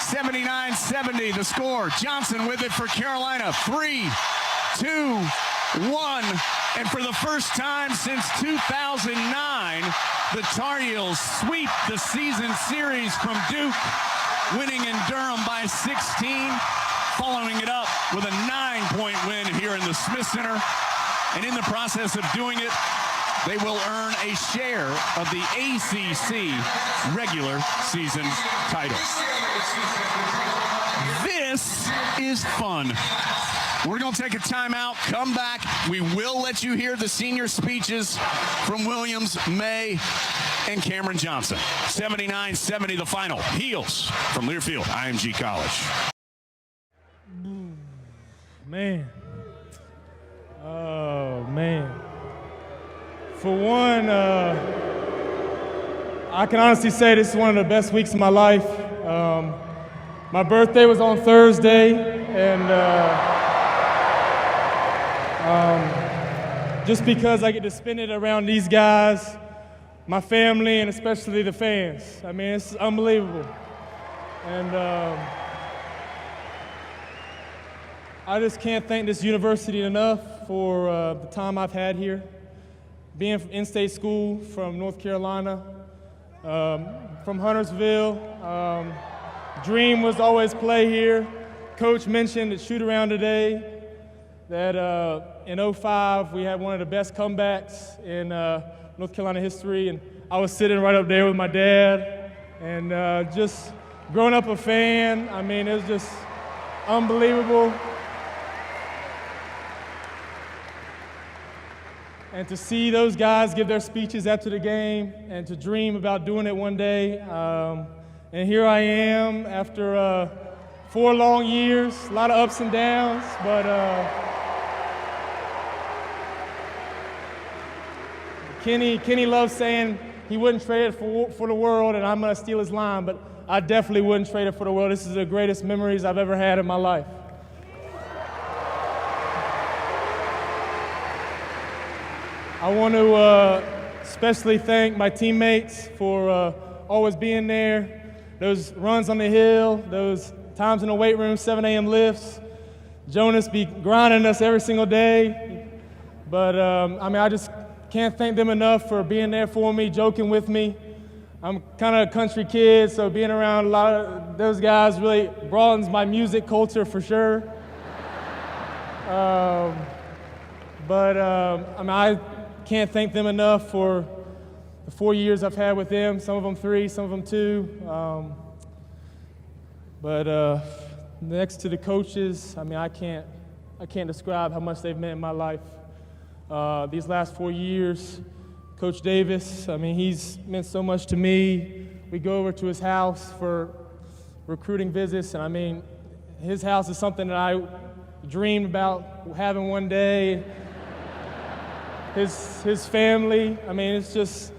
79-70 the score. Johnson with it for Carolina. 3, 2, 1. And for the first time since 2009, the Tar Heels sweep the season series from Duke, winning in Durham by 16, following it up with a 9-point win here in the Smith Center. And in the process of doing it, they will earn a share of the ACC regular season title. This is fun. We're going to take a timeout, come back. We will let you hear the senior speeches from Williams, Maye, and Cameron Johnson. 79-70 the final. Heels from Learfield IMG College. Man. Oh, man. For one, I can honestly say this is one of the best weeks of my life. My birthday was on Thursday, and just because I get to spend it around these guys, my family, and especially the fans. I mean, it's unbelievable. And I just can't thank this university enough for the time I've had here. Being from in-state school from North Carolina, from Huntersville. Dream was always play here. Coach mentioned at shoot-around today that in 05 we had one of the best comebacks in North Carolina history, and I was sitting right up there with my dad, and just growing up a fan, I mean, it was just unbelievable. And to see those guys give their speeches after the game and to dream about doing it one day. And here I am after 4 long years, a lot of ups and downs, but Kenny loves saying he wouldn't trade it for the world, and I'm going to steal his line, but I definitely wouldn't trade it for the world. This is the greatest memories I've ever had in my life. I want to especially thank my teammates for always being there. Those runs on the hill, those times in the weight room, 7 a.m. lifts. Jonas be grinding us every single day. But, I mean, I just can't thank them enough for being there for me, joking with me. I'm kind of a country kid, so being around a lot of those guys really broadens my music culture for sure. I mean, I can't thank them enough for the 4 years I've had with them, some of them 3, some of them 2. Next to the coaches, I mean, I can't describe how much they've meant in my life. These last 4 years, Coach Davis, I mean, he's meant so much to me. We go over to his house for recruiting visits, and I mean, his house is something that I dreamed about having one day. His family, I mean, it's just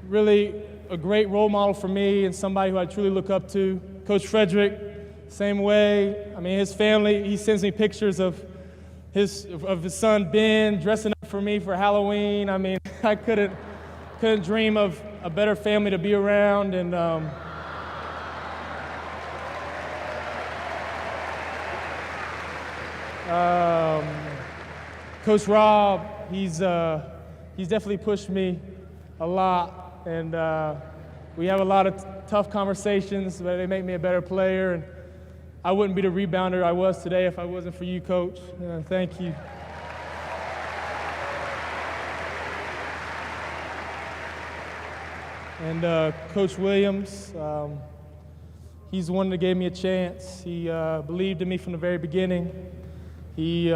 really a great role model for me and somebody who I truly look up to. Coach Frederick, same way. I mean, his family, he sends me pictures of his son Ben dressing up for me for Halloween. I mean, I couldn't dream of a better family to be around. And Coach Rob, he's definitely pushed me a lot, and we have a lot of tough conversations, but they make me a better player. And I wouldn't be the rebounder I was today if I wasn't for you, Coach. Thank you. And Coach Williams, he's the one that gave me a chance. He believed in me from the very beginning. He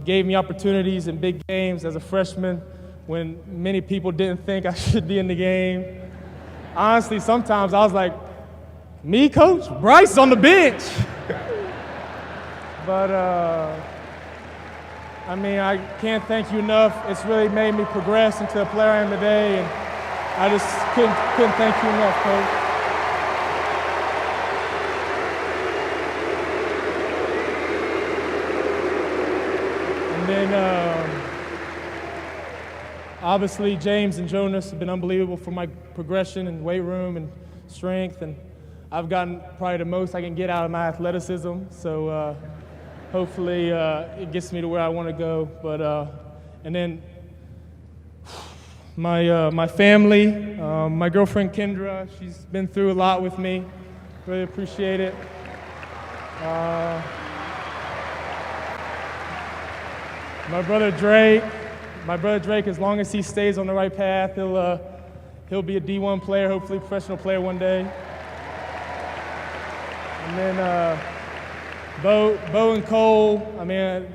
gave me opportunities in big games as a freshman when many people didn't think I should be in the game. Honestly, sometimes I was like, me, Coach? Bryce on the bench. But, I mean, I can't thank you enough. It's really made me progress into the player I am today, and I just couldn't thank you enough, Coach. And then, obviously, James and Jonas have been unbelievable for my progression and weight room and strength, and I've gotten probably the most I can get out of my athleticism. So hopefully it gets me to where I want to go. But and then my family, my girlfriend Kendra, she's been through a lot with me. Really appreciate it. My brother Drake, as long as he stays on the right path, he'll be a D1 player, hopefully a professional player one day. And then Bo and Cole, I mean,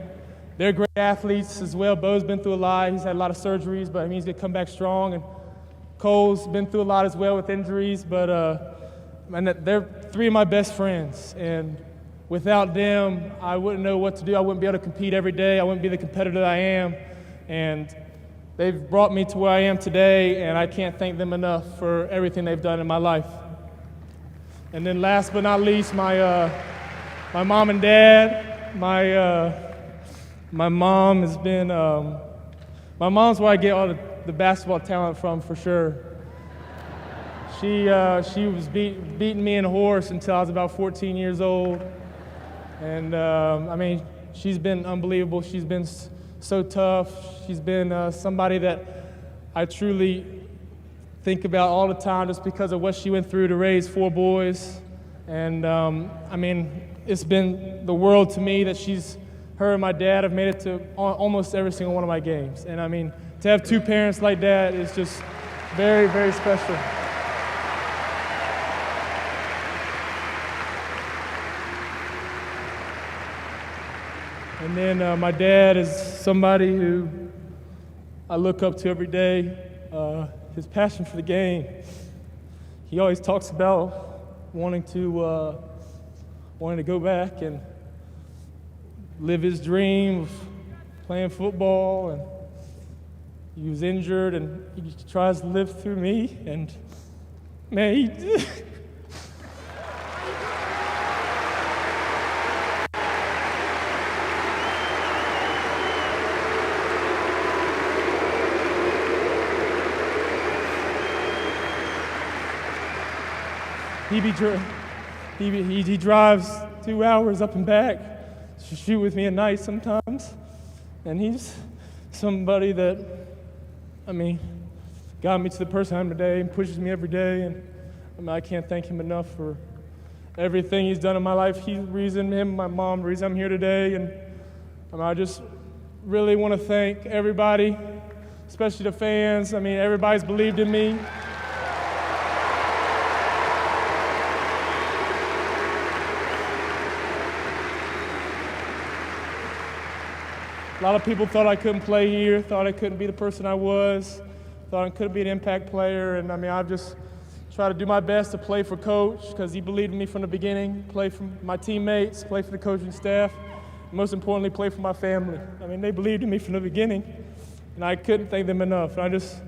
they're great athletes as well. Bo's been through a lot. He's had a lot of surgeries, but he's going to come back strong. And Cole's been through a lot as well with injuries, but and they're three of my best friends. And without them, I wouldn't know what to do. I wouldn't be able to compete every day. I wouldn't be the competitor that I am. And they've brought me to where I am today, and I can't thank them enough for everything they've done in my life. And then last but not least, my mom and dad. My mom has been, my mom's where I get all the basketball talent from, for sure. She was beating me in a horse until I was about 14 years old. And I mean, she's been unbelievable. She's been so tough. She's been somebody that I truly think about all the time just because of what she went through to raise 4 boys. And I mean, it's been the world to me that her and my dad have made it to almost every single one of my games. And I mean, to have 2 parents like that is just very, very special. And then my dad is somebody who I look up to every day. His passion for the game. He always talks about wanting to go back and live his dream of playing football. And he was injured, and he tries to live through me. And man, he drives 2 hours up and back to shoot with me at night sometimes. And he's somebody that, I mean, got me to the person I am today and pushes me every day. And I mean, I can't thank him enough for everything he's done in my life. He's the reason, him, my mom, the reason I'm here today. And I mean, I just really want to thank everybody, especially the fans. I mean, everybody's believed in me. A lot of people thought I couldn't play here, thought I couldn't be the person I was, thought I couldn't be an impact player. And I mean, I've just tried to do my best to play for Coach because he believed in me from the beginning, play for my teammates, play for the coaching staff. most importantly, play for my family. I mean, they believed in me from the beginning, and I couldn't thank them enough. And I just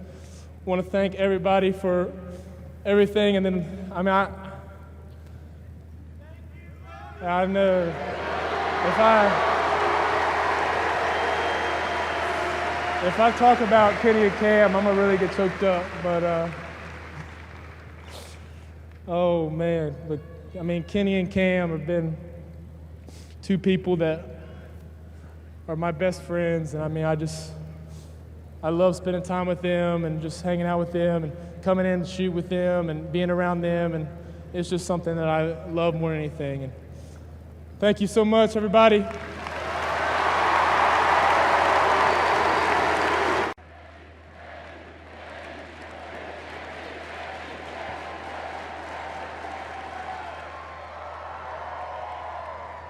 want to thank everybody for everything. And then, I mean, I know if I talk about Kenny and Cam, I'm gonna really get choked up. But oh man, but I mean, Kenny and Cam have been two people that are my best friends, and I mean, I love spending time with them and just hanging out with them and coming in to shoot with them and being around them, and it's just something that I love more than anything. And thank you so much, everybody.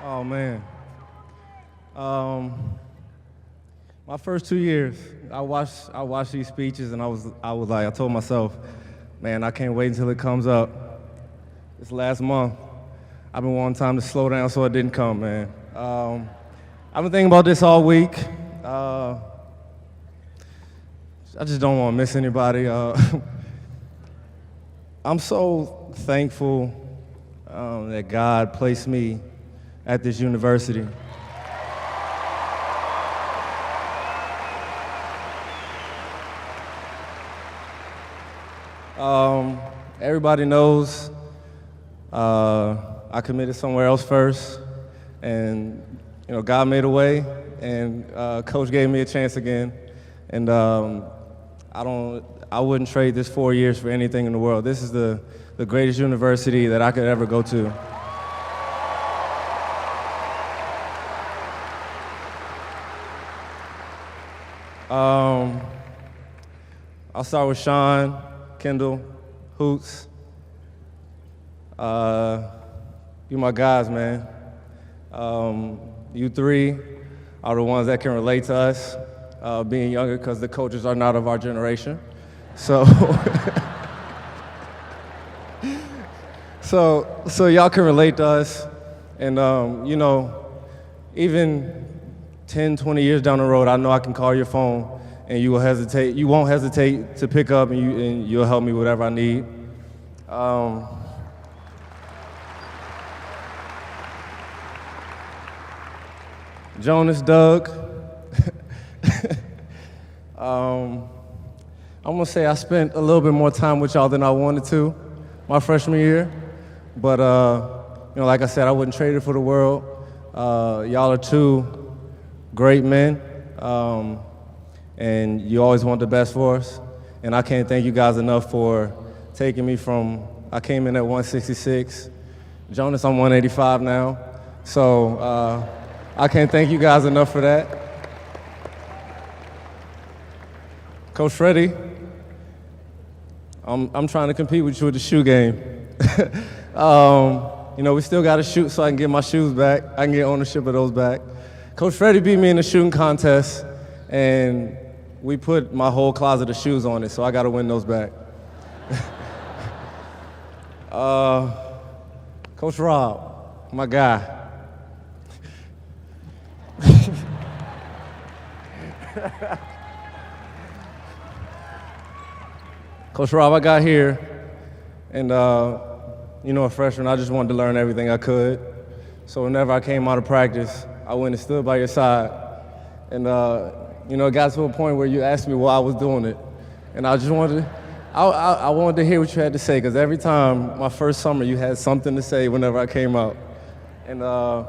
Oh man. My first 2 years, I watched these speeches, and I told myself, man, I can't wait until it comes up. This last month, I've been wanting time to slow down so it didn't come, man. I've been thinking about this all week. I just don't want to miss anybody. I'm so thankful that God placed me at this university. Everybody knows I committed somewhere else first, and God made a way, and Coach gave me a chance again, and I wouldn't trade this 4 years for anything in the world. This is the greatest university that I could ever go to. I'll start with Sean, Kendall, Hoots. You my guys, man. You three are the ones that can relate to us, being younger, because the coaches are not of our generation. So, so y'all can relate to us, and even 10, 20 years down the road, I know I can call your phone, and you won't hesitate to pick up, and you'll help me with whatever I need. Jonas, Doug. I'm gonna say I spent a little bit more time with y'all than I wanted to my freshman year, but like I said, I wouldn't trade it for the world. Y'all are two great men, and you always want the best for us, and I can't thank you guys enough for taking me from, I came in at 166. Jonas, I'm 185 now, so I can't thank you guys enough for that. Coach Freddie, I'm trying to compete with you with the shoe game. We still got to shoot so I can get my shoes back. I can get ownership of those back. Coach Freddie beat me in the shooting contest, and we put my whole closet of shoes on it, so I got to win those back. Coach Rob, my guy. Coach Rob, I got here, and a freshman, I just wanted to learn everything I could. So whenever I came out of practice, I went and stood by your side. And it got to a point where you asked me why I was doing it. And I just wanted I wanted to hear what you had to say, because every time, my first summer, you had something to say whenever I came out. And I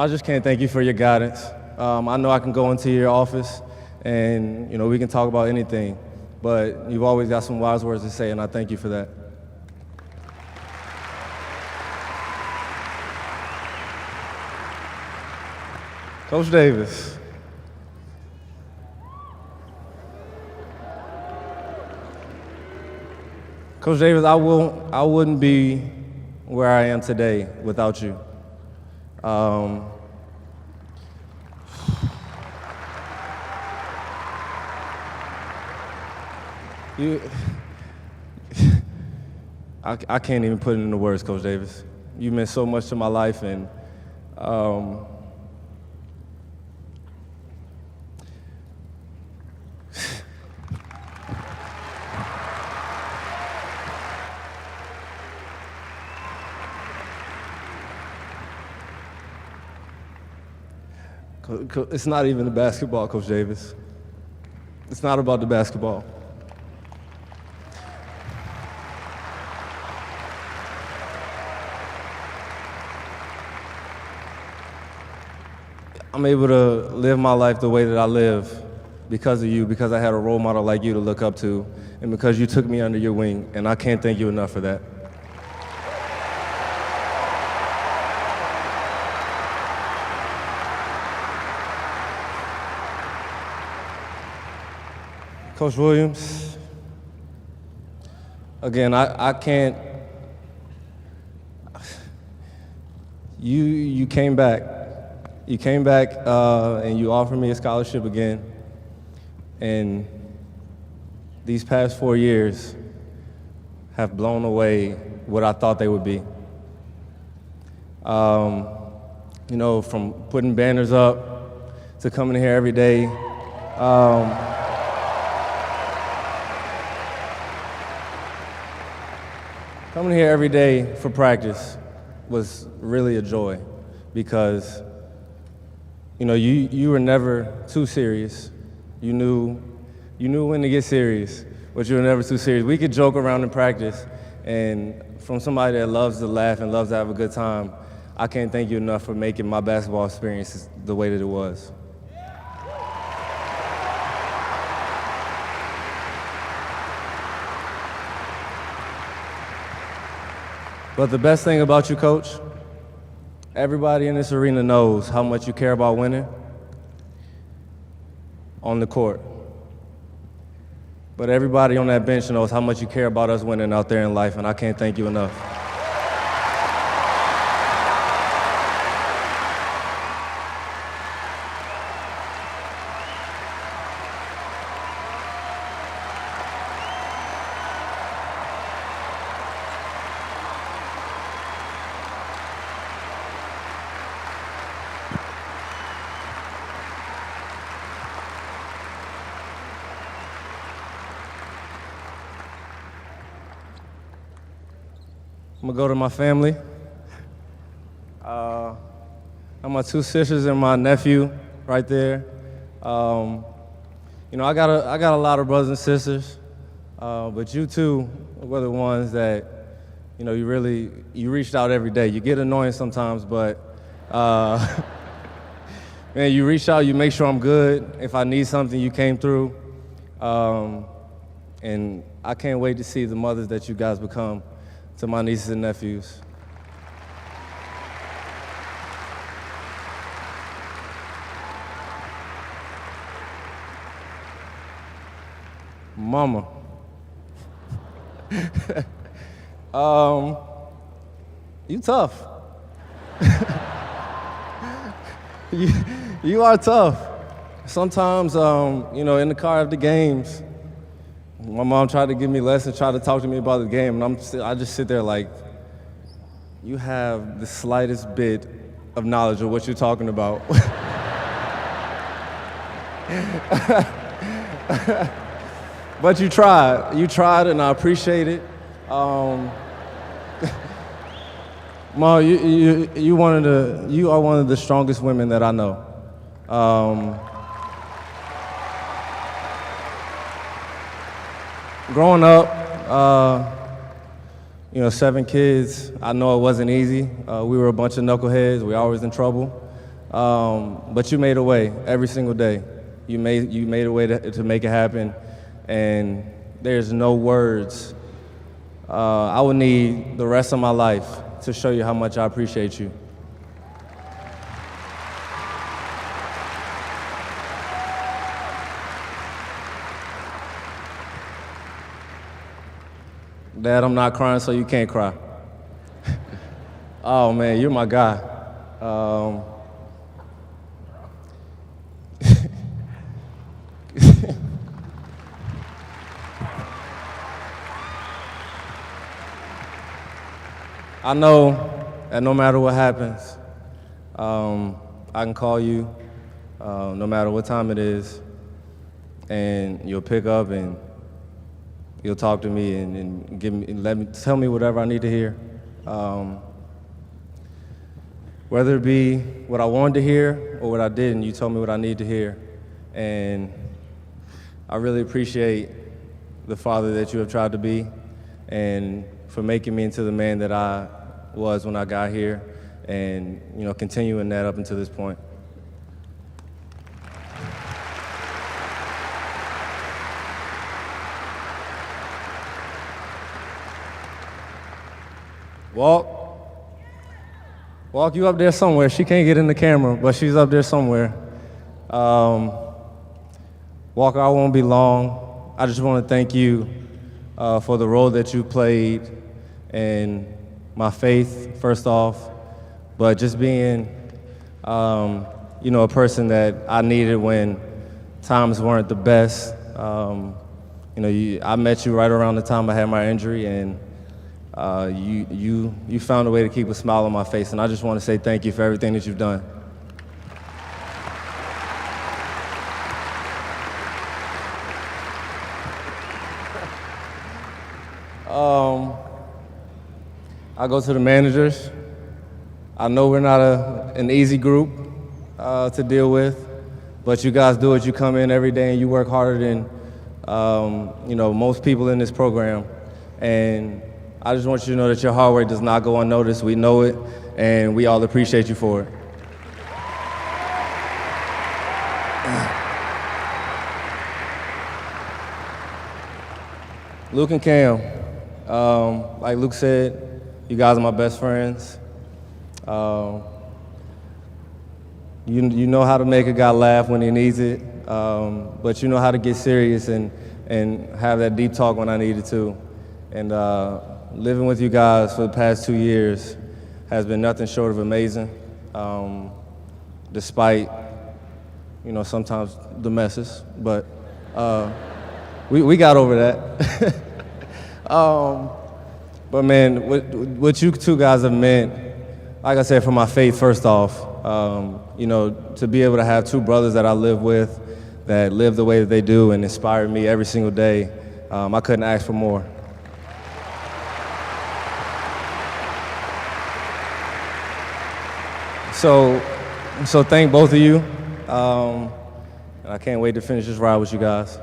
just can't thank you for your guidance. I know I can go into your office and, we can talk about anything. But you've always got some wise words to say, and I thank you for that. Coach Davis. Coach Davis, I wouldn't be where I am today without you. I can't even put it into words, Coach Davis. You meant so much to my life, and It's not even the basketball, Coach Davis. It's not about the basketball. I'm able to live my life the way that I live because of you, because I had a role model like you to look up to, and because you took me under your wing, and I can't thank you enough for that. Coach Williams, again, I can't, you came back. You came back and you offered me a scholarship again. And these past 4 years have blown away what I thought they would be. You know, from putting banners up to coming here every day. Coming here every day for practice was really a joy because you know, you were never too serious. You knew when to get serious, but you were never too serious. We could joke around in practice, and from somebody that loves to laugh and loves to have a good time, I can't thank you enough for making my basketball experience the way that it was. But the best thing about you, Coach, everybody in this arena knows how much you care about winning on the court. But everybody on that bench knows how much you care about us winning out there in life, and I can't thank you enough. I'm gonna go to my family. I have my 2 sisters and my nephew right there. You know, I got a lot of brothers and sisters, but you two were the ones that, you know, you reached out every day. You get annoying sometimes, but man, you reach out, you make sure I'm good. If I need something, you came through. And I can't wait to see the mothers that you guys become to my nieces and nephews. Mama. You tough. you are tough. Sometimes, you know, in the car after games, my mom tried to give me lessons, tried to talk to me about the game, and I just sit there like, you have the slightest bit of knowledge of what you're talking about. But you tried, and I appreciate it. Mom, you are one of the strongest women that I know. Growing up, you know, 7 kids, I know it wasn't easy. We were a bunch of knuckleheads. We were always in trouble. But you made a way every single day. You made a way to make it happen. And there's no words. I would need the rest of my life to show you how much I appreciate you. Dad, I'm not crying, so you can't cry. Oh man, you're my guy. I know that no matter what happens, I can call you no matter what time it is, and you'll pick up and you'll talk to me and tell me whatever I need to hear. Whether it be what I wanted to hear or what I didn't, you told me what I need to hear. And I really appreciate the father that you have tried to be and for making me into the man that I was when I got here and, you know, continuing that up until this point. Walk, you up there somewhere. She can't get in the camera, but she's up there somewhere. Walker, I won't be long. I just want to thank you for the role that you played in my faith, first off, but just being, you know, a person that I needed when times weren't the best. You know, I met you right around the time I had my injury, and you found a way to keep a smile on my face, and I just want to say thank you for everything that you've done. I go to the managers. I know we're not an easy group to deal with, but you guys do it. You come in every day and you work harder than you know, most people in this program, and I just want you to know that your hard work does not go unnoticed. We know it, and we all appreciate you for it. Luke and Cam, like Luke said, you guys are my best friends. You know how to make a guy laugh when he needs it, but you know how to get serious and have that deep talk when I need it to. And living with you guys for the past 2 years has been nothing short of amazing, despite, you know, sometimes the messes, but we got over that. But man, what you two guys have meant, like I said, for my faith, first off, you know, to be able to have two brothers that I live with that live the way that they do and inspire me every single day, I couldn't ask for more. So thank both of you. And I can't wait to finish this ride with you guys.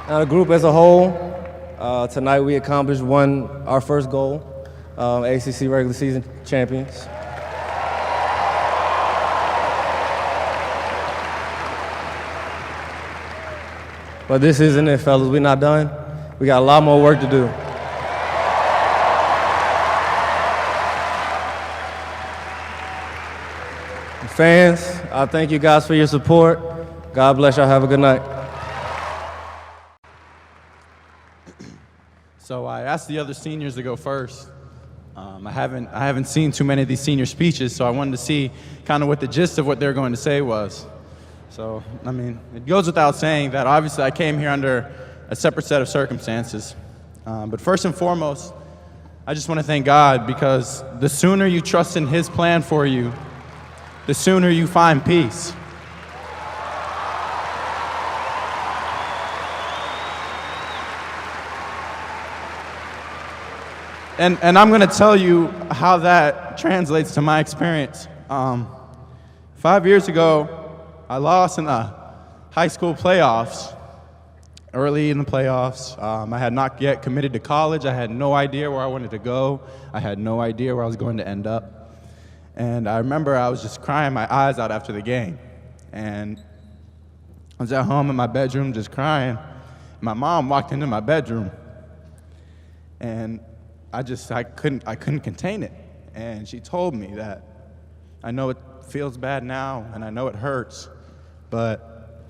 Now the group as a whole, tonight we accomplished our first goal, ACC regular season champions. But this isn't it, fellas. We're not done. We got a lot more work to do. Fans, I thank you guys for your support. God bless y'all. Have a good night. So I asked the other seniors to go first. I haven't seen too many of these senior speeches, so I wanted to see kind of what the gist of what they're going to say was. So, I mean, it goes without saying that obviously I came here under a separate set of circumstances. But first and foremost, I just want to thank God, because the sooner you trust in His plan for you, the sooner you find peace. And I'm going to tell you how that translates to my experience. 5 years ago, I lost in the high school playoffs, early in the playoffs. I had not yet committed to college. I had no idea where I wanted to go. I had no idea where I was going to end up. And I remember I was just crying my eyes out after the game. And I was at home in my bedroom just crying. My mom walked into my bedroom, and I couldn't contain it. And she told me that, I know it feels bad now, and I know it hurts, but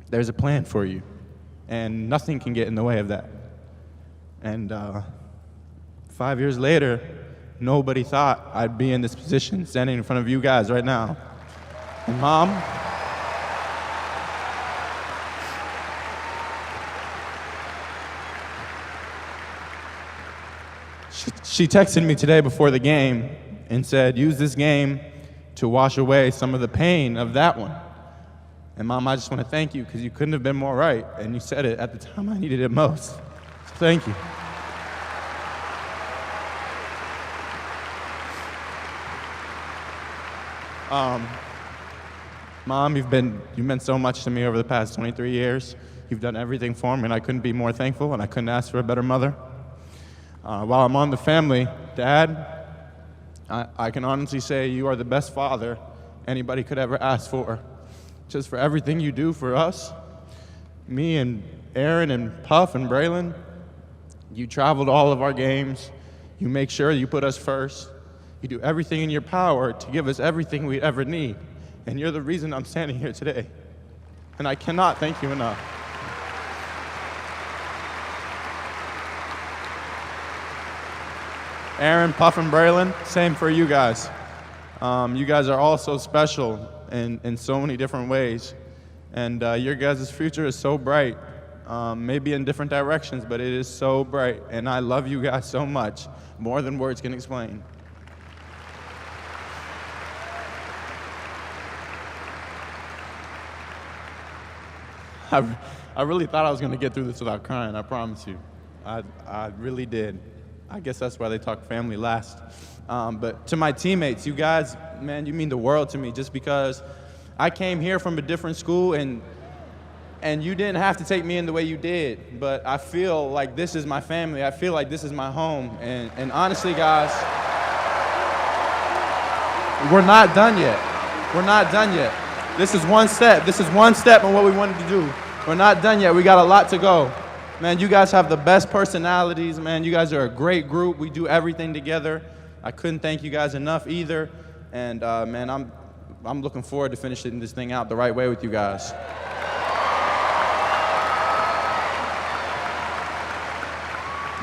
there's a plan for you, and nothing can get in the way of that. And 5 years later, nobody thought I'd be in this position, standing in front of you guys right now. And Mom, she texted me today before the game and said, use this game to wash away some of the pain of that one. And Mom, I just want to thank you, because you couldn't have been more right, and you said it at the time I needed it most. So thank you. Mom, you've meant so much to me over the past 23 years. You've done everything for me, and I couldn't be more thankful, and I couldn't ask for a better mother. While I'm on the family, Dad, I can honestly say you are the best father anybody could ever ask for. Just for everything you do for us, me and Aaron and Puff and Braylon. You travel to all of our games. You make sure you put us first. You do everything in your power to give us everything we ever need. And you're the reason I'm standing here today. And I cannot thank you enough. Aaron, Puff, and Braylon, same for you guys. You guys are all so special in so many different ways. And your guys' future is so bright, maybe in different directions, but it is so bright. And I love you guys so much, more than words can explain. I really thought I was going to get through this without crying, I promise you. I really did. I guess that's why they talk family last. But to my teammates, you guys, man, you mean the world to me, just because I came here from a different school and you didn't have to take me in the way you did, but I feel like this is my family. I feel like this is my home. And honestly, guys, we're not done yet. We're not done yet. This is one step. This is one step on what we wanted to do. We're not done yet. We got a lot to go. Man, you guys have the best personalities, man. You guys are a great group. We do everything together. I couldn't thank you guys enough either. And man, I'm looking forward to finishing this thing out the right way with you guys.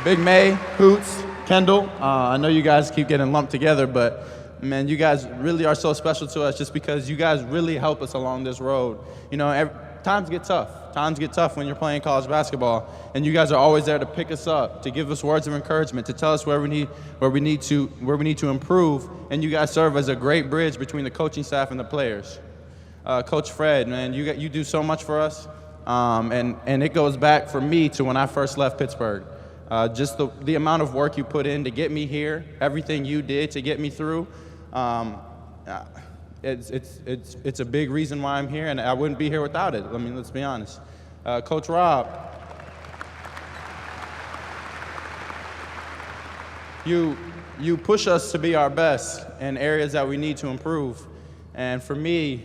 Big May, Hoots, Kendall, I know you guys keep getting lumped together, but man, you guys really are so special to us just because you guys really help us along this road. You know, times get tough. Times get tough when you're playing college basketball, and you guys are always there to pick us up, to give us words of encouragement, to tell us where we need to improve, and you guys serve as a great bridge between the coaching staff and the players. Coach Fred, man, you do so much for us, and it goes back for me to when I first left Pittsburgh. Just the amount of work you put in to get me here, everything you did to get me through. It's a big reason why I'm here, and I wouldn't be here without it. I mean, let's be honest. Coach Rob, you push us to be our best in areas that we need to improve. And for me,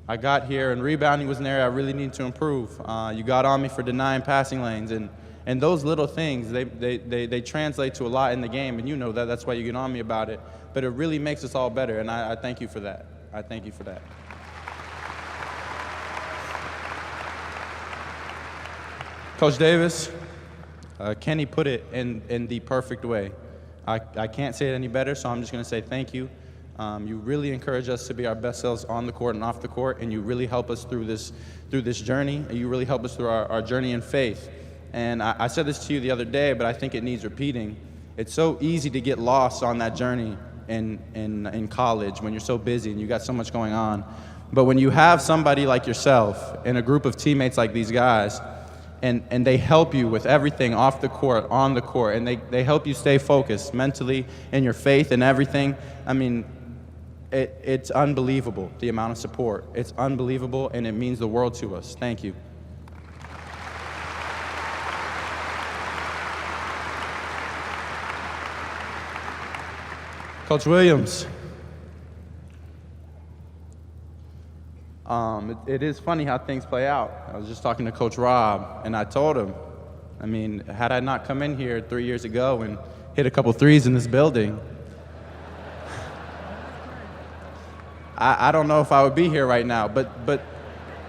I got here, and rebounding was an area I really need to improve. You got on me for denying passing lanes, and those little things, they translate to a lot in the game, and you know that. That's why you get on me about it. But it really makes us all better, and I thank you for that. I thank you for that. Coach Davis, Kenny put it in the perfect way. I can't say it any better, so I'm just going to say thank you. You really encourage us to be our best selves on the court and off the court, and you really help us through this journey, and you really help us through our journey in faith. And I said this to you the other day, but I think it needs repeating. It's so easy to get lost on that journey in college when you're so busy and you got so much going on. But when you have somebody like yourself and a group of teammates like these guys, and they help you with everything off the court, on the court, and they help you stay focused mentally in your faith and everything, I mean, it's unbelievable, the amount of support. It's unbelievable, and it means the world to us. Thank you. Coach Williams, it is funny how things play out. I was just talking to Coach Rob, and I told him, I mean, had I not come in here 3 years ago and hit a couple threes in this building, I don't know if I would be here right now. But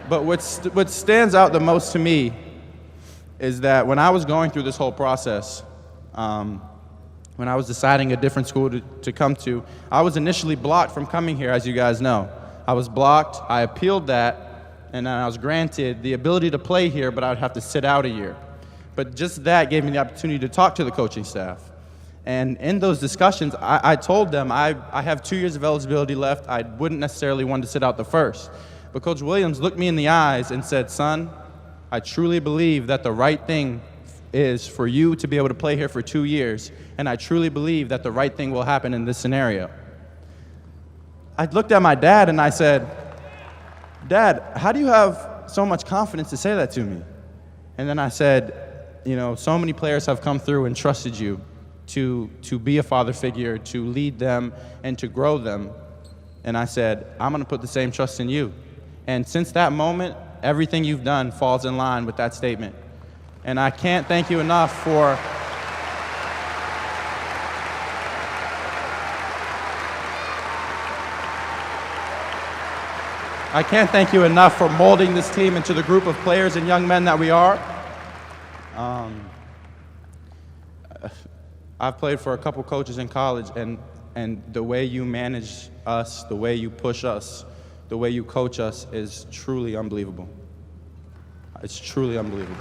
what stands out the most to me is that when I was going through this whole process, when I was deciding a different school to come to, I was initially blocked from coming here, as you guys know. I was blocked, I appealed that, and then I was granted the ability to play here, but I would have to sit out a year. But just that gave me the opportunity to talk to the coaching staff. And in those discussions, I told them I have 2 years of eligibility left. I wouldn't necessarily want to sit out the first. But Coach Williams looked me in the eyes and said, son, I truly believe that the right thing is for you to be able to play here for 2 years, and I truly believe that the right thing will happen in this scenario. I looked at my dad and I said, Dad, how do you have so much confidence to say that to me? And then I said, you know, so many players have come through and trusted you to be a father figure, to lead them and to grow them. And I said, I'm going to put the same trust in you. And since that moment, everything you've done falls in line with that statement. And I can't thank you enough for molding this team into the group of players and young men that we are. I've played for a couple coaches in college, and the way you manage us, the way you push us, the way you coach us is truly unbelievable. It's truly unbelievable.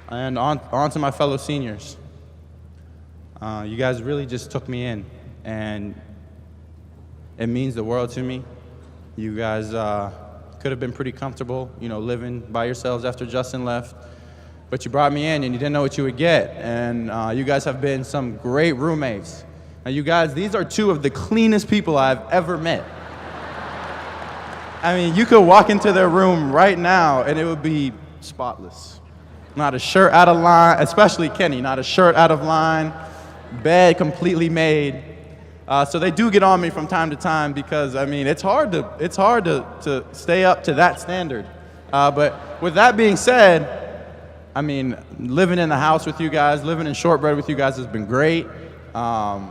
And on to my fellow seniors. You guys really just took me in, and it means the world to me. You guys could have been pretty comfortable, you know, living by yourselves after Justin left, but you brought me in and you didn't know what you would get, and you guys have been some great roommates. Now, you guys, these are two of the cleanest people I've ever met. I mean, you could walk into their room right now and it would be spotless. Not a shirt out of line, especially Kenny, not a shirt out of line, bed completely made. So they do get on me from time to time because, I mean, it's hard to stay up to that standard. But with that being said, I mean, living in the house with you guys, living in Shortbread with you guys has been great. I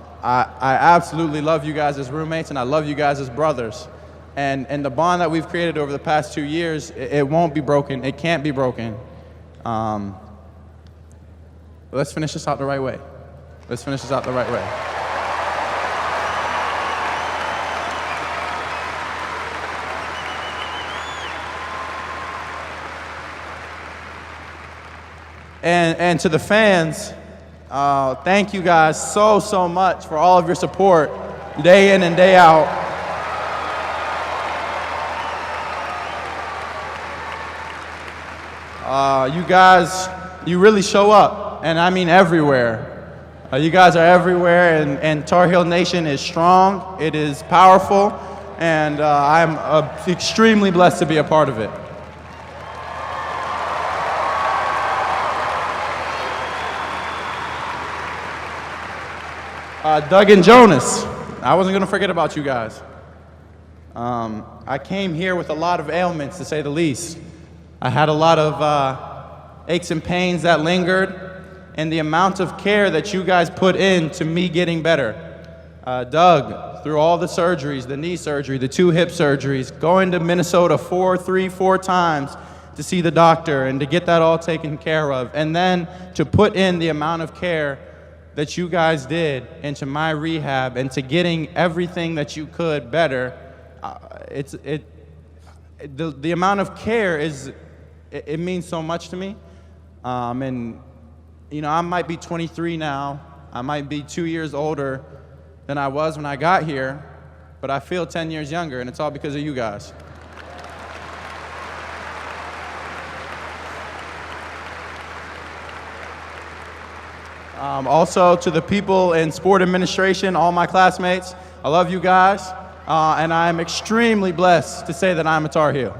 absolutely love you guys as roommates, and I love you guys as brothers. And the bond that we've created over the past 2 years, it won't be broken. It can't be broken. Let's finish this out the right way. Let's finish this out the right way. And to the fans, thank you guys so much for all of your support day in and day out. You guys, you really show up, and I mean everywhere. You guys are everywhere, and Tar Heel Nation is strong, it is powerful, and I'm extremely blessed to be a part of it. Doug and Jonas, I wasn't going to forget about you guys. I came here with a lot of ailments, to say the least. I had a lot of aches and pains that lingered, and the amount of care that you guys put into me getting better. Doug, through all the surgeries, the knee surgery, the 2 hip surgeries, going to Minnesota 4 times to see the doctor and to get that all taken care of, and then to put in the amount of care that you guys did into my rehab and to getting everything that you could better. The amount of care it means so much to me. And you know, I might be 23 now. I might be 2 years older than I was when I got here, but I feel 10 years younger, and it's all because of you guys. Also, to the people in sport administration, all my classmates, I love you guys, and I am extremely blessed to say that I'm a Tar Heel.